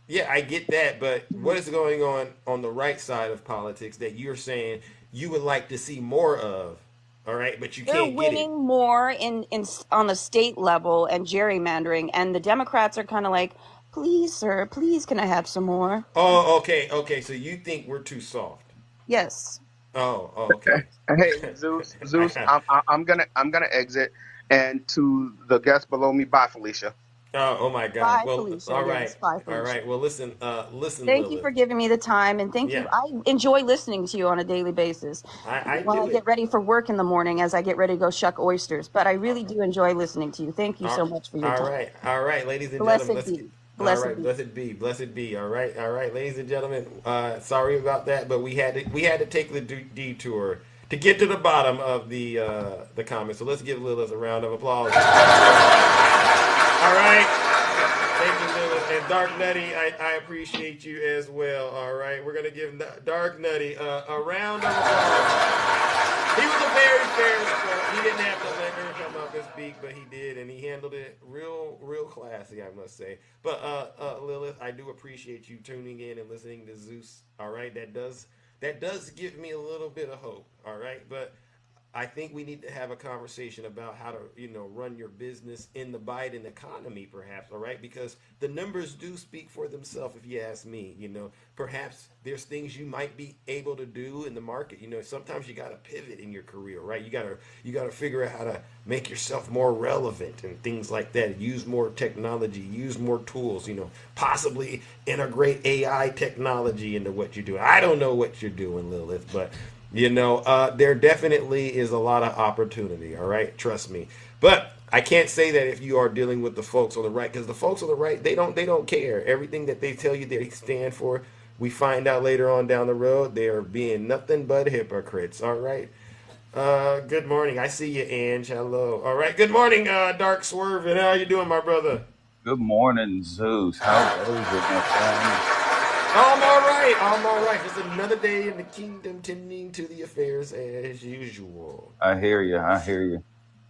Yeah, I get that, but what is going on the right side of politics that you're saying you would like to see more of? All right, but you They're can't get it. winning more in on the state level and gerrymandering, and the Democrats are kind of like, please, sir, please, can I have some more? Oh, okay. So you think we're too soft? Yes. Oh, okay. Hey, Zeus, I'm gonna exit, and to the guest below me, bye, Felicia. Oh my God. Bye, Well, Felicia. all Yes, right. bye, All Felicia. right. Well, listen, Thank you Lilith. for giving me the time, and thank you. Yeah. I enjoy listening to you on a daily basis. I When I do get it. ready for work in the morning, as I get ready to go shuck oysters. But I really do enjoy listening to you. Thank you so much for your time. All right, ladies and Blessed gentlemen. be. All Blessed right, be. blessed be. All right, ladies and gentlemen. Sorry about that, but we had to take the detour to get to the bottom of the comments. So let's give Lilith a round of applause. All right. Thank you, Lilith. And Dark Nutty, I appreciate you as well. All right, we're gonna give Dark Nutty a round of applause. He was a very fair sport. He didn't have to let her come up and speak, but he did, and he handled it real classy, I must say. But Lilith, I do appreciate you tuning in and listening to Zeus. All right, that does give me a little bit of hope. All right, but I think we need to have a conversation about how to, run your business in the Biden economy, perhaps, all right? Because the numbers do speak for themselves, if you ask me. Perhaps there's things you might be able to do in the market. Sometimes you got to pivot in your career, right? You got to figure out how to make yourself more relevant and things like that. Use more technology, use more tools, possibly integrate AI technology into what you're doing. I don't know what you're doing, Lilith, but there definitely is a lot of opportunity, all right? Trust me. But I can't say that if you are dealing with the folks on the right, because the folks on the right, they don't care. Everything that they tell you they stand for, we find out later on down the road, they are being nothing but hypocrites, all right? Good morning. I see you, Ange. Hello. All right. Good morning, Dark Swerve. And how you doing, my brother? Good morning, Zeus. How goes it, my friend? I'm all right. I'm all right. Just another day in the kingdom, tending to the affairs as usual. I hear you. I hear you.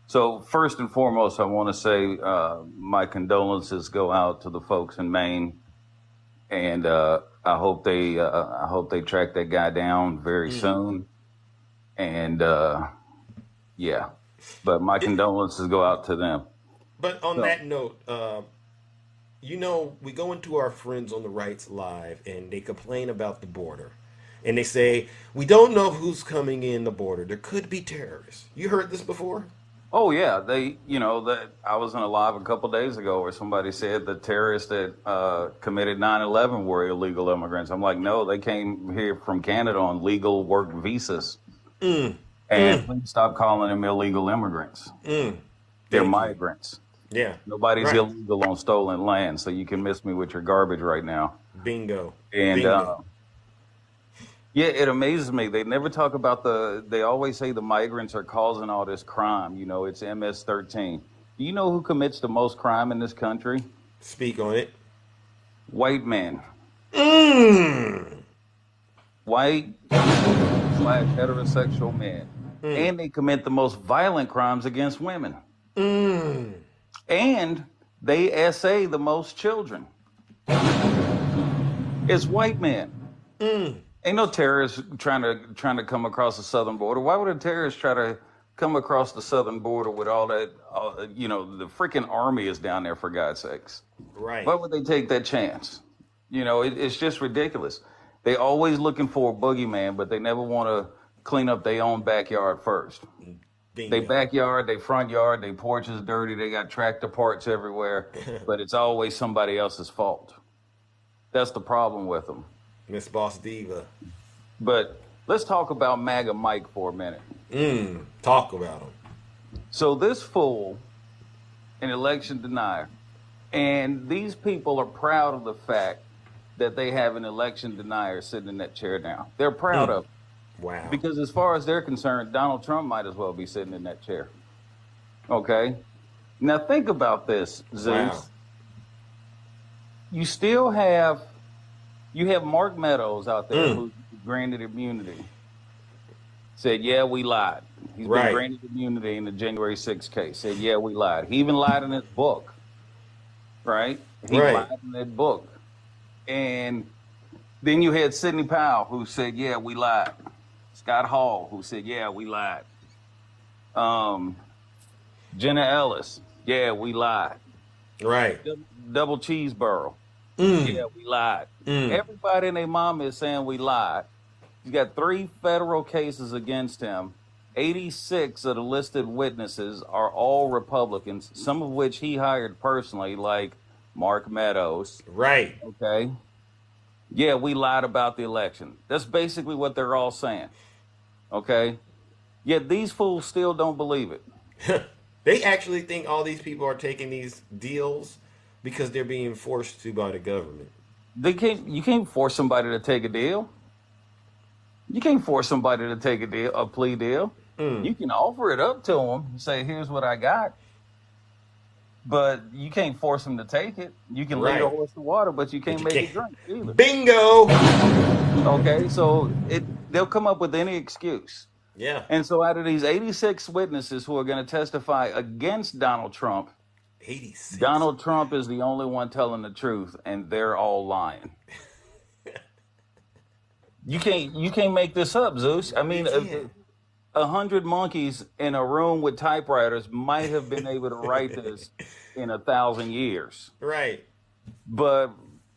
So first and foremost, I want to say my condolences go out to the folks in Maine, and I hope they track that guy down very soon. And yeah, but my condolences go out to them. But on that note, we go into our friends on the right's live, and they complain about the border. And they say, we don't know who's coming in the border. There could be terrorists. You heard this before? Oh, yeah. That I was in a live a couple days ago where somebody said the terrorists that committed 9/11 were illegal immigrants. I'm like, no, they came here from Canada on legal work visas. And please stop calling them illegal immigrants. They're migrants. Yeah. Nobody's illegal on stolen land, so you can miss me with your garbage right now. Bingo. And Bingo. yeah, it amazes me. They never talk about they always say the migrants are causing all this crime. It's MS-13. Do you know who commits the most crime in this country? Speak on it. White men. White / heterosexual men. And they commit the most violent crimes against women. And they essay the most children. It's white men. Ain't no terrorists trying to come across the southern border. Why would a terrorist try to come across the southern border with all that, the freaking army is down there, for God's sakes. Right. Why would they take that chance? It's just ridiculous. They always looking for a boogeyman, but they never want to clean up their own backyard first. Bingo. They backyard, they front yard, they porch is dirty, they got tractor parts everywhere, but it's always somebody else's fault. That's the problem with them. Miss Boss Diva. But let's talk about MAGA Mike for a minute. Talk about him. So this fool, an election denier, and these people are proud of the fact that they have an election denier sitting in that chair now. They're proud of it. Wow. Because as far as they're concerned, Donald Trump might as well be sitting in that chair. Okay? Now think about this, Zeus. Wow. You still have Mark Meadows out there who's granted immunity. Said, yeah, we lied. He's been granted immunity in the January 6th case. Said, yeah, we lied. He even lied in his book. Right? He lied in that book. And then you had Sidney Powell who said, yeah, we lied. Scott Hall who said, yeah, we lied. Jenna Ellis, yeah, we lied. Right. Double Cheeseburger. Yeah, we lied. Everybody and their mama is saying we lied. He's got 3 federal cases against him. 86 of the listed witnesses are all Republicans, some of which he hired personally, like Mark Meadows. Right. Okay. Yeah, we lied about the election. That's basically what they're all saying. Okay. Yet these fools still don't believe it. They actually think all these people are taking these deals because they're being forced to by the government. You can't force somebody to take a deal. You can't force somebody to take a plea deal. You can offer it up to them and say, here's what I got. But you can't force them to take it. You can lead a horse to water, but you can't make it drink either. Bingo! Okay, so they'll come up with any excuse. Yeah. And so out of these 86 witnesses who are going to testify against Donald Trump, 86. Donald Trump is the only one telling the truth, and they're all lying. You can't make this up, Zeus. I mean, 100 monkeys in a room with typewriters might have been able to write this in 1,000 years. Right. But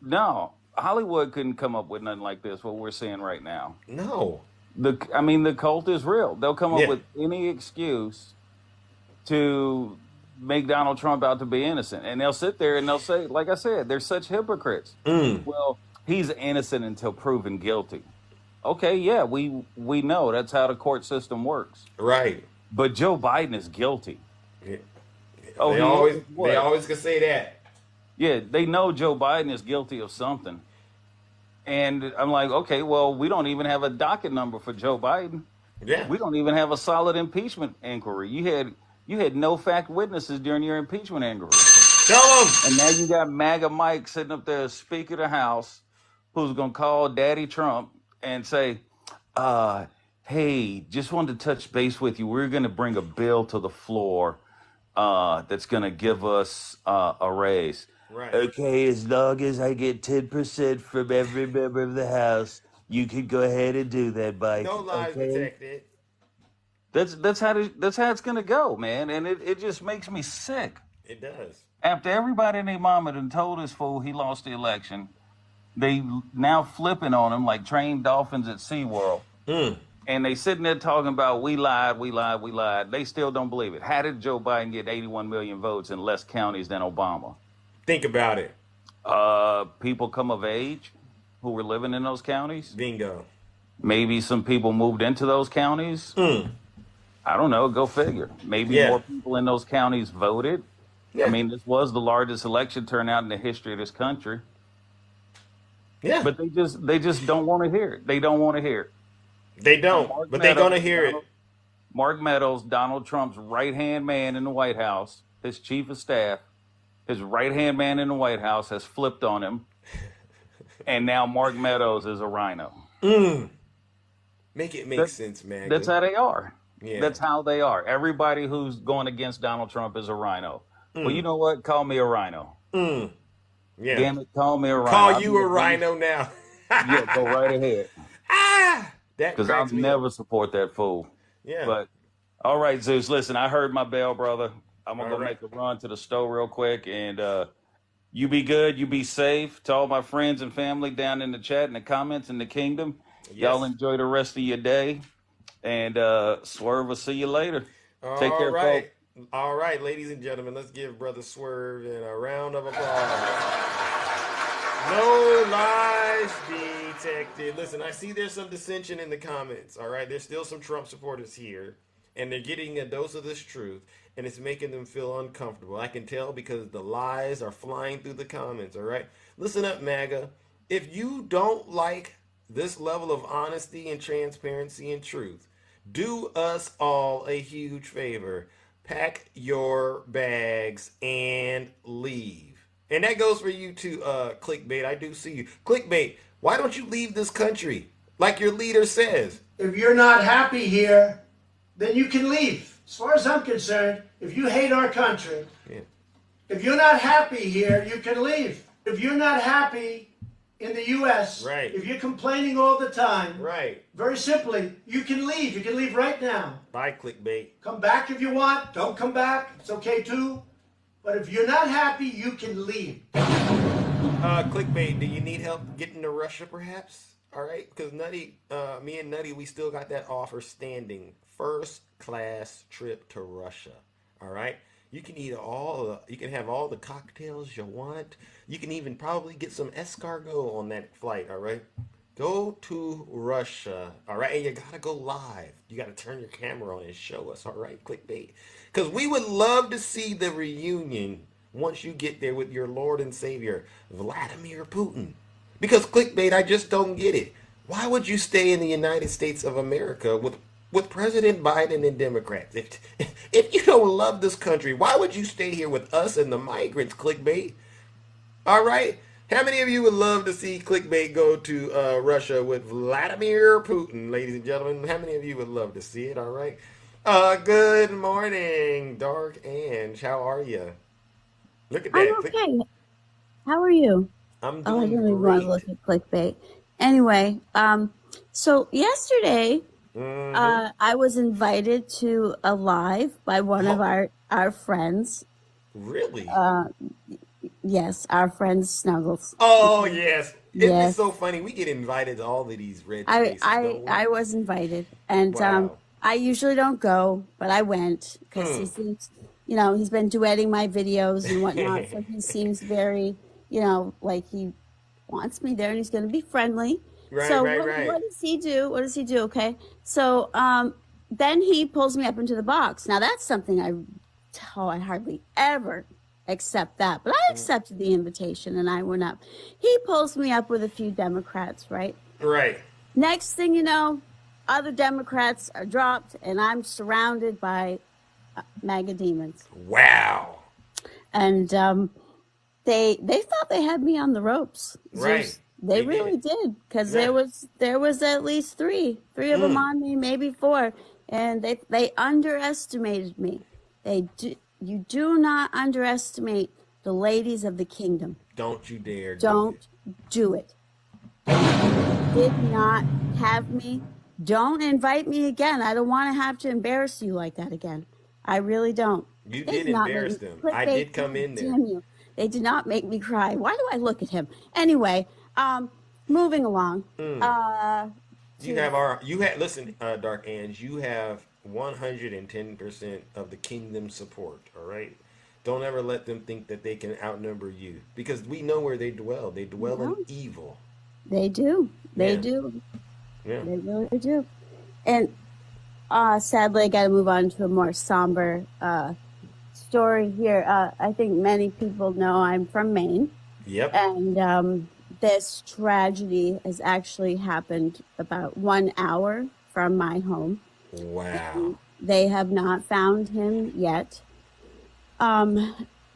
no, Hollywood couldn't come up with nothing like this, what we're seeing right now. No. The cult is real. They'll come up with any excuse to make Donald Trump out to be innocent. And they'll sit there and they'll say, like I said, they're such hypocrites. Well, he's innocent until proven guilty. Okay, yeah, we know that's how the court system works. Right. But Joe Biden is guilty. Yeah. They always can say that. Yeah, they know Joe Biden is guilty of something. And I'm like, okay, well, we don't even have a docket number for Joe Biden. Yeah. We don't even have a solid impeachment inquiry. You had no fact witnesses during your impeachment inquiry. Tell them. And now you got MAGA Mike sitting up there, Speaker of the House, who's going to call Daddy Trump and say, hey, just wanted to touch base with you. We're going to bring a bill to the floor that's going to give us a raise. Right. Okay, as long as I get 10% from every member of the House, you can go ahead and do that, Mike. No lies detected. That's how it's going to go, man. And it just makes me sick. It does. After everybody and their mama done told this fool he lost the election, they now flipping on him like trained dolphins at SeaWorld. And they sitting there talking about we lied. They still don't believe it. How did Joe Biden get 81 million votes in less counties than Obama? Think about it. People come of age who were living in those counties. Bingo. Maybe some people moved into those counties. I don't know. Go figure. Maybe more people in those counties voted. I mean, this was the largest election turnout in the history of this country. Yeah. But they just don't want to hear it. They don't want to hear it. They don't, but they're going to hear it. Mark Meadows, Donald Trump's right-hand man in the White House, his chief of staff, his right-hand man in the White House has flipped on him. And now Mark Meadows is a rhino. Make it make sense, man. That's how they are. Yeah. That's how they are. Everybody who's going against Donald Trump is a rhino. Well, you know what? Call me a rhino. Yeah. Damn it, call me a rhino. Call you a rhino now. Yeah, go right ahead. Because I'll never support that fool. Yeah. But All right, Zeus. Listen, I heard my bell, brother. I'm gonna All go right. make a run to the store real quick, and you be good. You be safe. To all my friends and family down in the chat and the comments in the kingdom, y'all Yes. enjoy the rest of your day. And Swerve will see you later. Take All care, folks. right. All right, ladies and gentlemen, let's give Brother Swerve a round of applause. No lies detected. Listen, I see there's some dissension in the comments. All right, there's still some Trump supporters here, and they're getting a dose of this truth, and it's making them feel uncomfortable. I can tell because the lies are flying through the comments. All right, listen up, MAGA. If you don't like this level of honesty and transparency and truth, do us all a huge favor. Pack your bags and leave. And that goes for you too, Clickbait. I do see you. Clickbait, why don't you leave this country? Like your leader says. If you're not happy here, then you can leave. As far as I'm concerned, if you hate our country, Yeah. if you're not happy here, you can leave. If you're not happy in the U.S., Right. if you're complaining all the time, Right. very simply, you can leave. You can leave right now. Bye, Clickbait. Come back if you want. Don't come back. It's okay too. But if you're not happy, you can leave. Clickbait, do you need help getting to Russia perhaps? All right, because Nutty, me and Nutty, we still got that offer standing. First class trip to Russia. All right, you can eat you can have all the cocktails you want. You can even probably get some escargot on that flight. All right, go to Russia. All right, and you gotta go live. You gotta turn your camera on and show us. All right, Clickbait, because we would love to see the reunion once you get there with your Lord and Savior, Vladimir Putin. Because Clickbait, I just don't get it. Why would you stay in the United States of America with President Biden and Democrats? If you don't love this country, why would you stay here with us and the migrants, Clickbait? All right? How many of you would love to see Clickbait go to Russia with Vladimir Putin, ladies and gentlemen? How many of you would love to see it? All right. Good morning, Dark Ange. How are you? Look at I'm that. okay. How are you? I'm Oh, I doing didn't even want to great. look at clickbait. Anyway, so yesterday, Mm-hmm. I was invited to a live by one of our friends. Really? Yes, our friend Snuggles. Oh, yes. Isn't it Yes, so funny? We get invited to all of these red spaces, don't we? I was invited, and Wow. I usually don't go, but I went because he Mm. seems, he's been duetting my videos and whatnot, so he seems very, like he wants me there and he's going to be friendly. Right, So right, what right. does he do? What does he do? Okay, so then he pulls me up into the box. Now that's something I hardly ever accept that, but I accepted the invitation and I went up. He pulls me up with a few Democrats, right? Right. Next thing you know, other Democrats are dropped and I'm surrounded by MAGA demons. Wow. And they thought they had me on the ropes. Right. They They really did. did, because Yeah. there was at least three of them on me, maybe four, and they underestimated me. You do not underestimate the ladies of the kingdom. Don't you dare do it. Don't do it. Did not have me. Don't invite me again. I don't want to have to embarrass you like that again. I really don't. You They did did not make embarrass me them. I clickbait. did come in there. Damn you. They did not make me cry. Why do I look at him? Anyway, moving along. Listen, Dark Ange, you have 110% of the kingdom support, all right? Don't ever let them think that they can outnumber you, because we know where they dwell. They dwell in No, evil. they do. They Yeah. do. Yeah. They really do. And sadly, I got to move on to a more somber story here. I think many people know I'm from Maine. Yep. And this tragedy has actually happened about 1 hour from my home. Wow. They have not found him yet.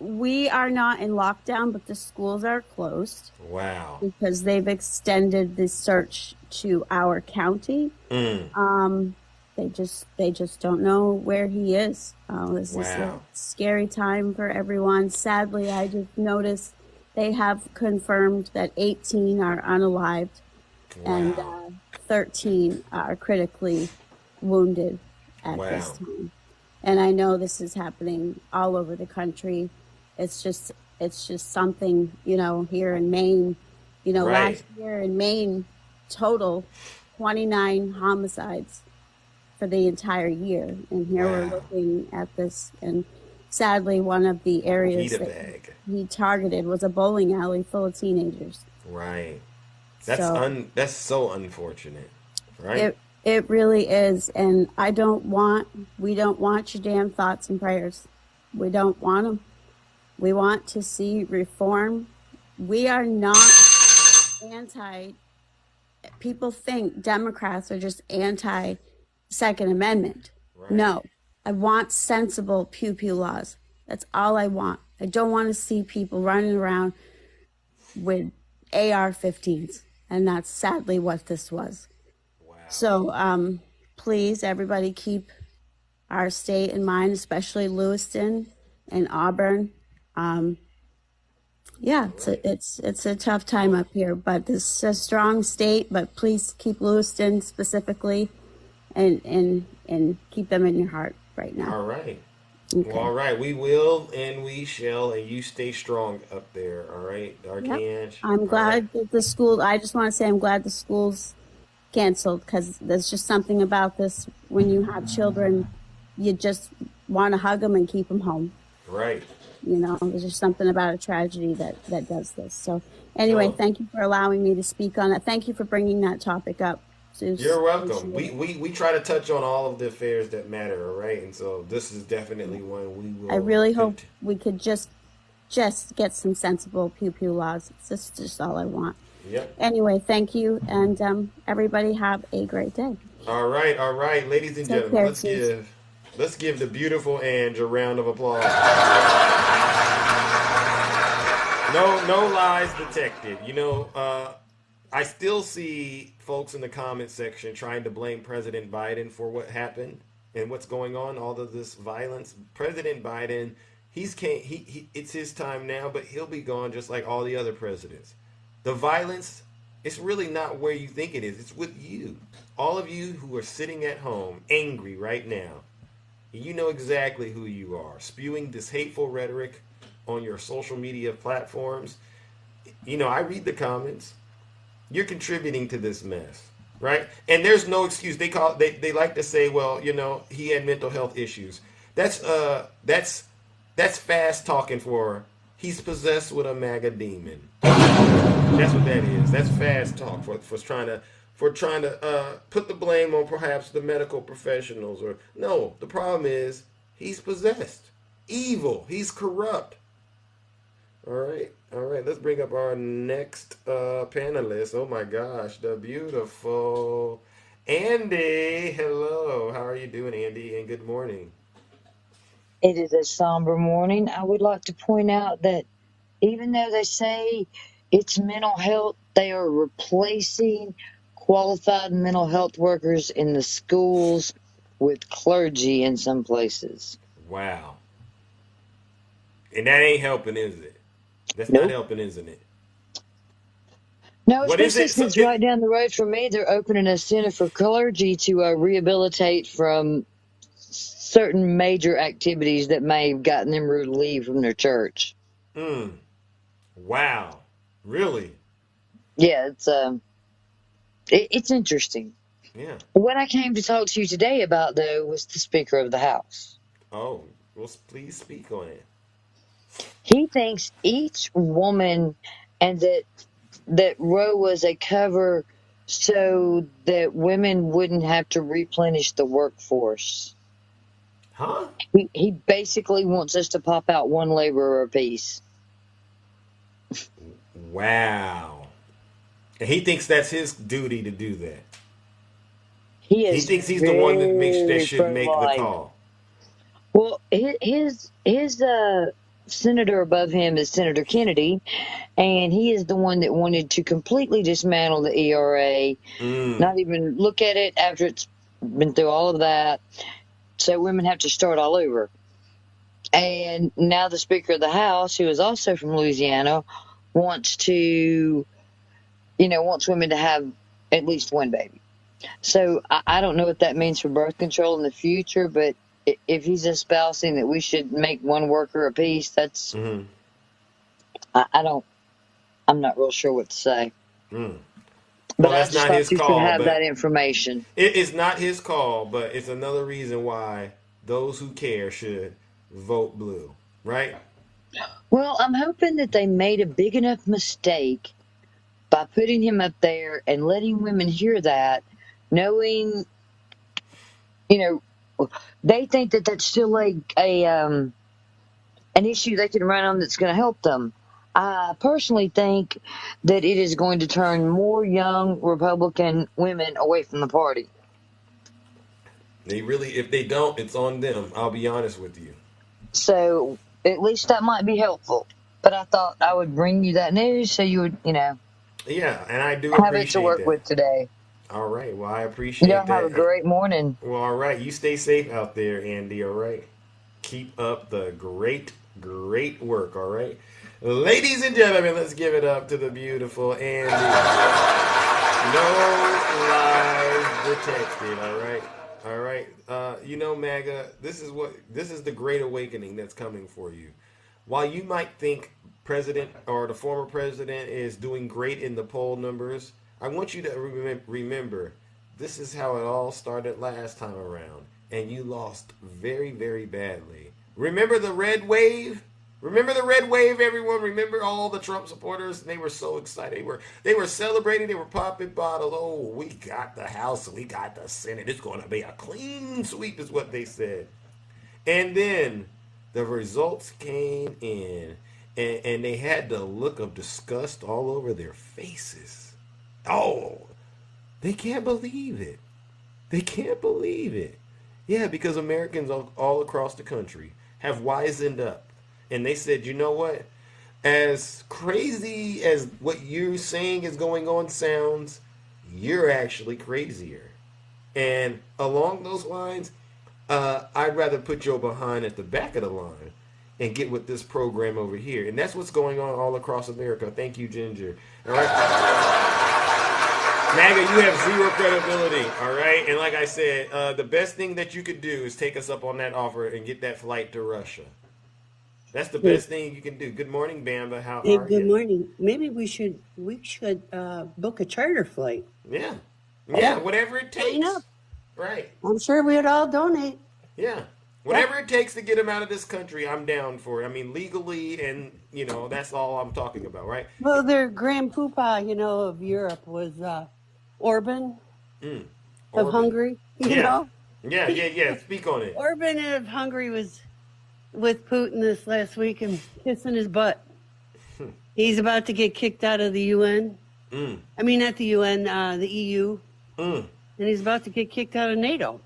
We are not in lockdown, but the schools are closed Wow. because they've extended the search to our county. They just don't know where he is. This is a Wow. scary time for everyone. Sadly, I just noticed they have confirmed that 18 are unalived and 13 are critically wounded. at this Wow. time. And I know this is happening all over the country. It's just something, here in Maine. Right. Last year in Maine, total 29 homicides for the entire year. And here we're Wow. looking at this, and sadly, one of the areas Heat a that bag. he targeted was a bowling alley full of teenagers. Right. That's So that's so unfortunate. Right? it really is, and we don't want your damn thoughts and prayers. We don't want them. We want to see reform. We are not anti. People think Democrats are just anti Second Amendment. Right. No, I want sensible pew pew laws. That's all I want. I don't want to see people running around with AR-15s, and that's sadly what this was. Wow. So please, everybody, keep our state in mind, especially Lewiston and Auburn. Yeah, it's a tough time up here, but this is a strong state. But please keep Lewiston specifically, and keep them in your heart right now. All right. Okay. Well, all right. We will and we shall, and you stay strong up there. All right, Yep. Archange. I'm All glad right. that the school. I just want to say I'm glad the school's canceled, because there's just something about this. When you have children, you just want to hug them and keep them home. Right. There's just something about a tragedy that does this. So anyway, thank you for allowing me to speak on that. Thank you for bringing that topic up, Zeus. You're welcome. Appreciate it. We try to touch on all of the affairs that matter, all right? And so this is definitely one we will. I really hope we could just get some sensible pew pew laws. It's just all I want. Yep. Anyway, thank you, and everybody have a great day. All right, ladies and Take gentlemen, care, let's give the beautiful Ange a round of applause. No lies detected. I still see folks in the comment section trying to blame President Biden for what happened and what's going on, all of this violence. President Biden, it's his time now, but he'll be gone just like all the other presidents. The violence, it's really not where you think it is. It's with you. All of you who are sitting at home angry right now, you know exactly who you are, spewing this hateful rhetoric on your social media platforms. I read the comments. You're contributing to this mess, right? And there's no excuse. They like to say, well, he had mental health issues. That's fast talking for he's possessed with a MAGA demon. That's what that is. That's fast talk for trying to put the blame on perhaps the medical professionals. Or no, the problem is he's possessed, evil. He's corrupt. All right. Let's bring up our next panelist. Oh my gosh, the beautiful Andy. Hello. How are you doing, Andy? And good morning. It is a somber morning. I would like to point out that even though they say it's mental health, they are replacing qualified mental health workers in the schools with clergy in some places. Wow. And that ain't helping, is it? That's Nope. not helping, isn't it? No, What is especially it? since right down the road from me, they're opening a center for clergy to rehabilitate from certain major activities that may have gotten them relieved from their church. Wow. Really? Yeah, it's interesting. Yeah. What I came to talk to you today about, though, was the Speaker of the House. Oh, well, please speak on it. He thinks each woman, and that Roe was a cover so that women wouldn't have to replenish the workforce. Huh? He basically wants us to pop out one laborer apiece. Wow. And he thinks that's his duty to do that. He thinks he's the one that should make the pro-life. call. Well, his senator above him is Senator Kennedy, and he is the one that wanted to completely dismantle the ERA, not even look at it after it's been through all of that, so women have to start all over. And now the Speaker of the House, who is also from Louisiana, wants women to have at least one baby. So I don't know what that means for birth control in the future, but if he's espousing that we should make one worker apiece, that's I'm not real sure what to say. Well, But I that's just not his thought you should call, have that but information. it is not his call, but it's another reason why those who care should vote blue, right? Well, I'm hoping that they made a big enough mistake by putting him up there and letting women hear that, knowing, they think that that's still an issue they can run on that's going to help them. I personally think that it is going to turn more young Republican women away from the party. If they don't, it's on them. I'll be honest with you. So at least that might be helpful. But I thought I would bring you that news so you would, Yeah, and I do have it to appreciate work that. with today. All right, well, I appreciate Y'all have a that. great morning. Well, all right, you stay safe out there, Andy. All right, keep up the great work. All right, ladies and gentlemen, let's give it up to the beautiful Andy. No lies detected. All right. MAGA. This is the great awakening that's coming for you. While you might think president or the former president is doing great in the poll numbers, I want you to remember this is how it all started last time around, and you lost very, very badly. Remember the red wave? Remember the red wave, everyone? Remember all the Trump supporters? They were so excited. They were celebrating. They were popping bottles. Oh, we got the House. We got the Senate. It's going to be a clean sweep is what they said. And then the results came in, and they had the look of disgust all over their faces. Oh, they can't believe it. They can't believe it. Yeah, because Americans all across the country have wisened up. And they said, you know what? As crazy as what you're saying is going on sounds, you're actually crazier. And along those lines, I'd rather put your behind at the back of the line and get with this program over here. And that's what's going on all across America. Thank you, Ginger. All right. MAGA, you have zero credibility, all right? And like I said, the best thing that you could do is take us up on that offer and get that flight to Russia. That's the best thing you can do. Good morning, Bamba. How Hey, are good you? morning. Maybe we should book a charter flight. Yeah. Yeah, whatever it takes. Sign up. Right. I'm sure we'd all donate. Yeah. Whatever it takes to get them out of this country, I'm down for it. I mean, legally, and, that's all I'm talking about, right? Well, their grand poobah, of Europe was Orban of Orban. Hungary. Yeah. Yeah. Speak on it. Orban of Hungary was with Putin this last week and kissing his butt. He's about to get kicked out of the UN. I mean, not the UN, the EU. And he's about to get kicked out of NATO.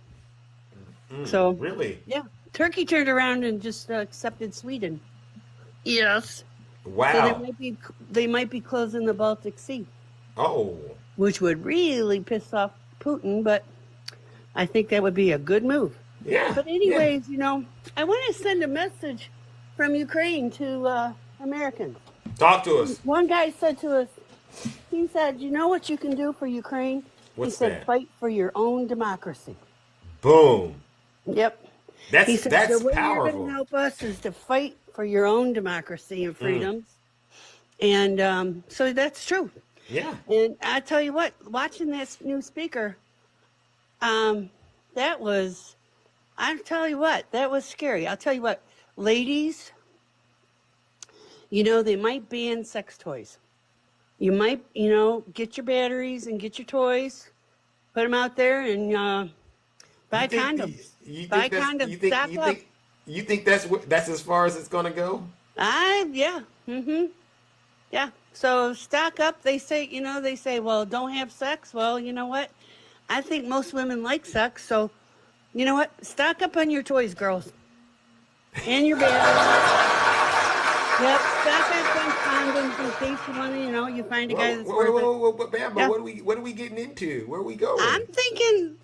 So really? Yeah. Turkey turned around and just accepted Sweden. Yes. Wow. So they might be closing the Baltic Sea. Oh. Which would really piss off Putin, but I think that would be a good move. Yeah. But anyways, I want to send a message from Ukraine to Americans. Talk to us. One guy said to us, he said, you know what you can do for Ukraine? What's he said, that? Fight for your own democracy. Boom. Yep. That's The way powerful. you're going to help us is to fight for your own democracy and freedoms. And so that's true. Yeah. And I tell you what, watching this new speaker, that was scary. I'll tell you what, ladies, they might ban sex toys. You might, get your batteries and get your toys, put them out there and buy condoms. Buy condoms. Stock up. You think that's as far as it's going to go? Yeah. Yeah. So stock up. They say, well, don't have sex. Well, you know what? I think most women like sex. So, you know what? Stock up on your toys, girls. And your batteries. Yep. Stock up on condoms in case you want to, you find a guy that's worth it. Whoa, Bamba, yeah. What are we getting into? Where are we going? I'm thinking,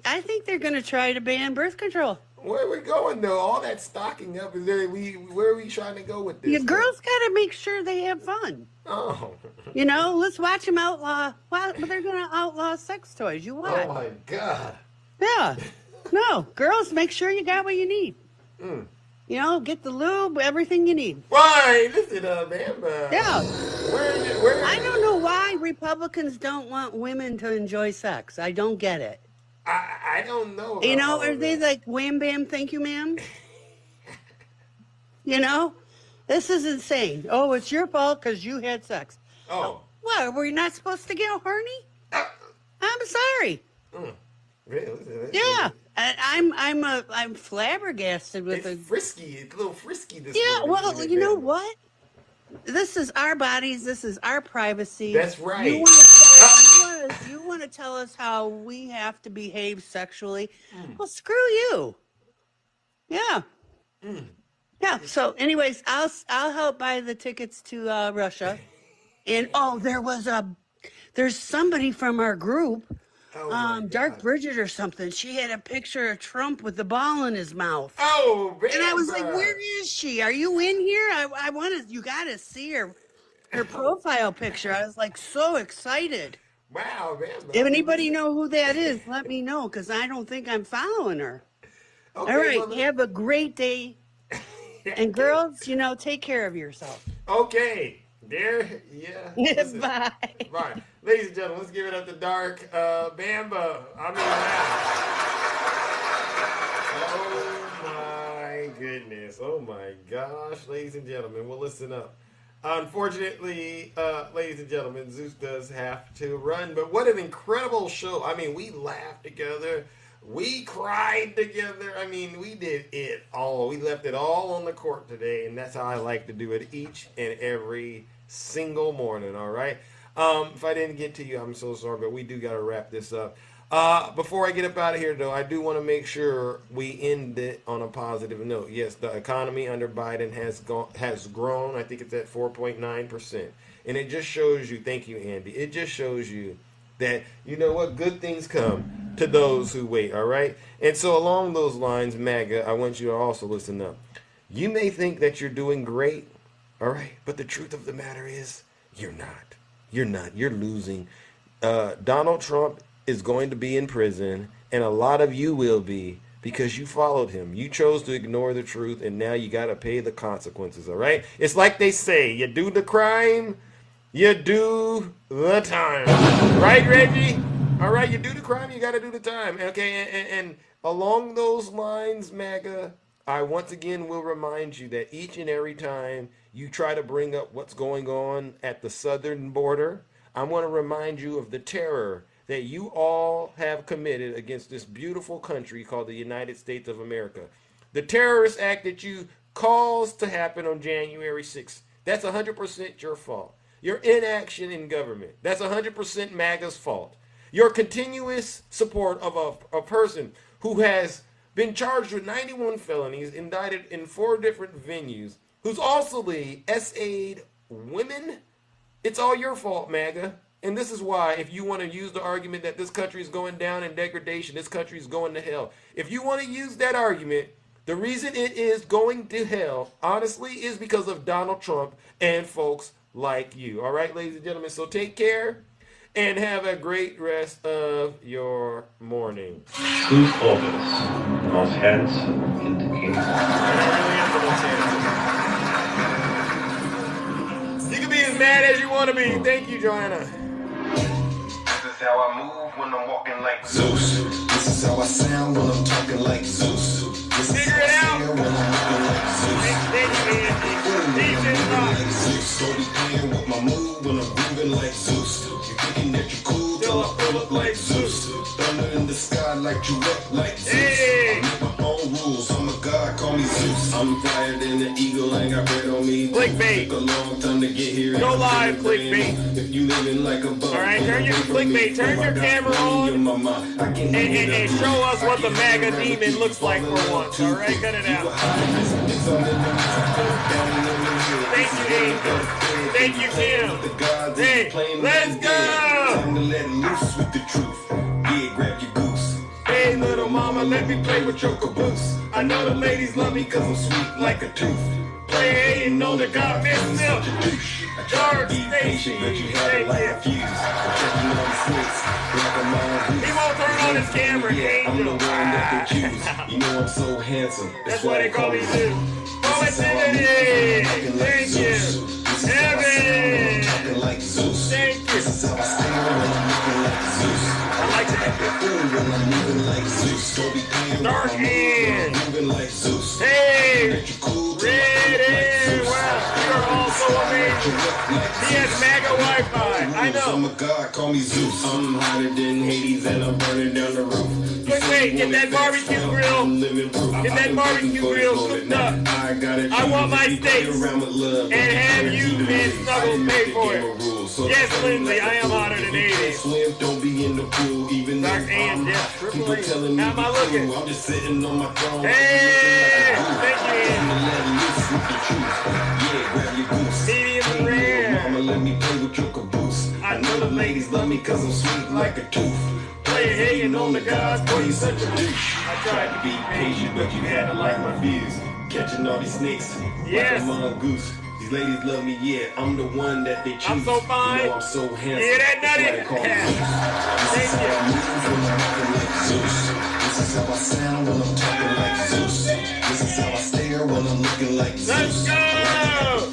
I think they're going to try to ban birth control. Where are we going though? All that stocking up is there. Where are we trying to go with this? Your girls got to make sure they have fun. Oh. You know, let's watch them outlaw. Well, but they're going to outlaw sex toys. You watch. Oh my God. Yeah. No, girls, make sure you got what you need. Mm. You know, get the lube, everything you need. Why? Listen up, man. Yeah. Where? I don't know why Republicans don't want women to enjoy sex. I don't get it. I don't know. You know, are they like wham bam, thank you, ma'am? You know, this is insane. Oh, it's your fault because you had sex. Oh. What? Were you not supposed to get horny? I'm sorry. Really? Yeah, I'm flabbergasted with It's frisky. It's a little frisky this Yeah, morning, well, isn't it, you know man? what? This is our bodies. This is our privacy. That's right. You want to tell us how we have to behave sexually? Well, screw you. Yeah. Yeah. So, anyways, I'll help buy the tickets to Russia. And there's somebody from our group, Dark Bridget or something. She had a picture of Trump with the ball in his mouth. Oh, man. And I was like, where is she? Are you in here? I want to, you got to see her profile picture. I was like so excited. Wow, man. If anybody know who that is, let me know, because I don't think I'm following her. Okay, All right, well, have a great day. And girls, you know, take care of yourself. Okay. There, yeah. Listen. Bye. Bye. Ladies and gentlemen, let's give it up to Dark Bamba. I mean, wow. Oh my goodness. Oh my gosh, ladies and gentlemen. Well, listen up. Unfortunately, ladies and gentlemen, Zeus does have to run, but what an incredible show. I mean, we laughed together. We cried together. I mean, we did it all. We left it all on the court today, and that's how I like to do it each and every single morning, all right? If I didn't get to you, I'm so sorry, but we do got to wrap this up. Before I get up out of here, though, I do want to make sure we end it on a positive note. Yes, the economy under Biden has grown. I think it's at 4.9%. And it just shows you, thank you, Andy, it just shows you that, you know what, good things come to those who wait, all right? And so along those lines, MAGA, I want you to also listen up. You may think that you're doing great, all right? But the truth of the matter is, you're not. You're not. You're losing. Donald Trump is going to be in prison, and a lot of you will be, because you followed him. You chose to ignore the truth, and now you got to pay the consequences, all right? It's like they say, you do the crime, you do the time. Right, Reggie? All right, you do the crime, you got to do the time. Okay, and along those lines, MAGA, I once again will remind you that each and every time you try to bring up what's going on at the southern border, I want to remind you of the terror that you all have committed against this beautiful country called the United States of America. The terrorist act that you caused to happen on January 6th, that's 100% your fault. Your inaction in government, that's 100% MAGA's fault. Your continuous support of a person who has been charged with 91 felonies, indicted in 4 different venues, who's also SA'd women, it's all your fault, MAGA. And this is why, if you want to use the argument that this country is going down in degradation, this country is going to hell, if you want to use that argument, the reason it is going to hell, honestly, is because of Donald Trump and folks like you. All right, ladies and gentlemen, so take care and have a great rest of your morning. Who's oldest? Most handsome in the kingdom. You can be as mad as you want to be. Thank you, Joanna. This is how I move when I'm walking like Zeus. This is how I sound when I'm talking like Zeus. This is how I sound when I'm walking like Zeus. So be playing with my mood when I'm grooving like Zeus. You thinking that you're cool till I pull up like Zeus. Thunder in the sky, light you up like Zeus. I make my own rules. I'm a god, call me Zeus. I'm flyer than an eagle, ain't got bread on me. Clickbait. Took a long time to get here. Go live, clickbait. If you living like a bum. All right, turn your clickbait, turn your camera on, and show us what the MAGA demon looks like for once. All right, cut it out. Thank you, Angel. Thank you, Kim. Hey, let's go. Time to let loose with the truth. Yeah, grab your goose. Hey, little mama. mama, let me play with your caboose. I know the ladies love me cause I'm sweet like a tooth. Play hating on the God, Miss Milk. Dark Stacy, thank you. He won't turn on his camera, I'm the one that they choose. You know I'm so handsome. That's why they call me Zeus. Positivity, thank you. Evan, thank you. I like that. Dark Hand. Hey, Ready. Wow, you're all so amazing. He has MAGA Wi-Fi. I know. I'm a god, call me Zeus. I'm hotter than Hades and I'm burning down the roof. Wait, get that barbecue grill. Get that barbecue grill cooked up. I want my steaks. And have you and Snuggles pay for it. Yes, Lindsay, I am hotter than 80. Swim, don't be in the pool, even Dark and yes, Triple H. How am I looking? I'm just sitting on my throne. Hey, thank you. Medium rare. Mama, let me play with your caboose. I know the ladies love me cause I'm sweet like a tooth. Play hating on the gods, boy, you such a douche. I tried to be patient, but you had to like my views. Catching all these snakes, yes. Like a mongoose. These ladies love me, yeah. I'm the one that they choose. I'm so fine. You know I'm so handsome. Yeah, that nutty. Thank you. This is how I sound when I'm talking like Zeus. This is how I stare when I'm looking like Zeus. Let's go.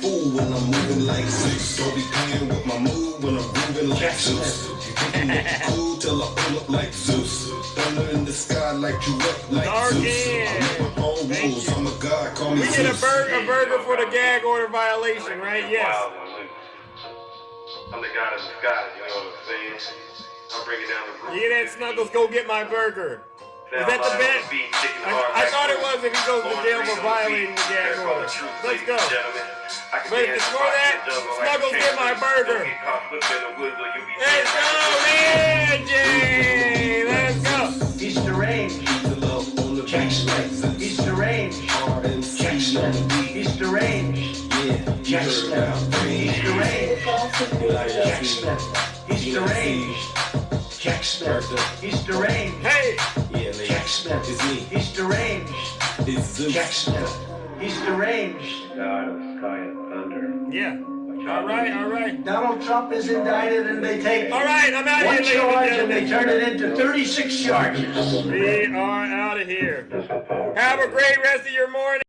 Fool when I'm moving like Zeus. Don't be playing with my move when I'm moving like Zeus. You think you look cool till I pull up like Zeus. Thunder in the sky like you up like Zeus. I make my own rules. I'm a god, call me We Zeus. get a burger for the gag order violation, right? Yes. I'm the god of the sky, you know what I'm saying? I'll bring it down the roof. Yeah, that Snuggles, go get my burger. Is that the bet? I thought it was if he goes to jail for violating the gag order. Let's go. But before that, Snuggles, get my burger. Let's go, Reggie! Let's go. He's deranged. He's deranged. Jack Smith. He's deranged. Jack Smith. He's deranged. Jack Smith. He's deranged. Jack Smith. He's deranged. Hey! Jack Smith. It's me. He's deranged. It's Zeus. Jack Smith. He's deranged. God of sky and thunder. Yeah. All right. Donald Trump is indicted and they take all right, I'm out one of here, charge ladies and and they turn it into 36 charges. We are out of here. Have a great rest of your morning.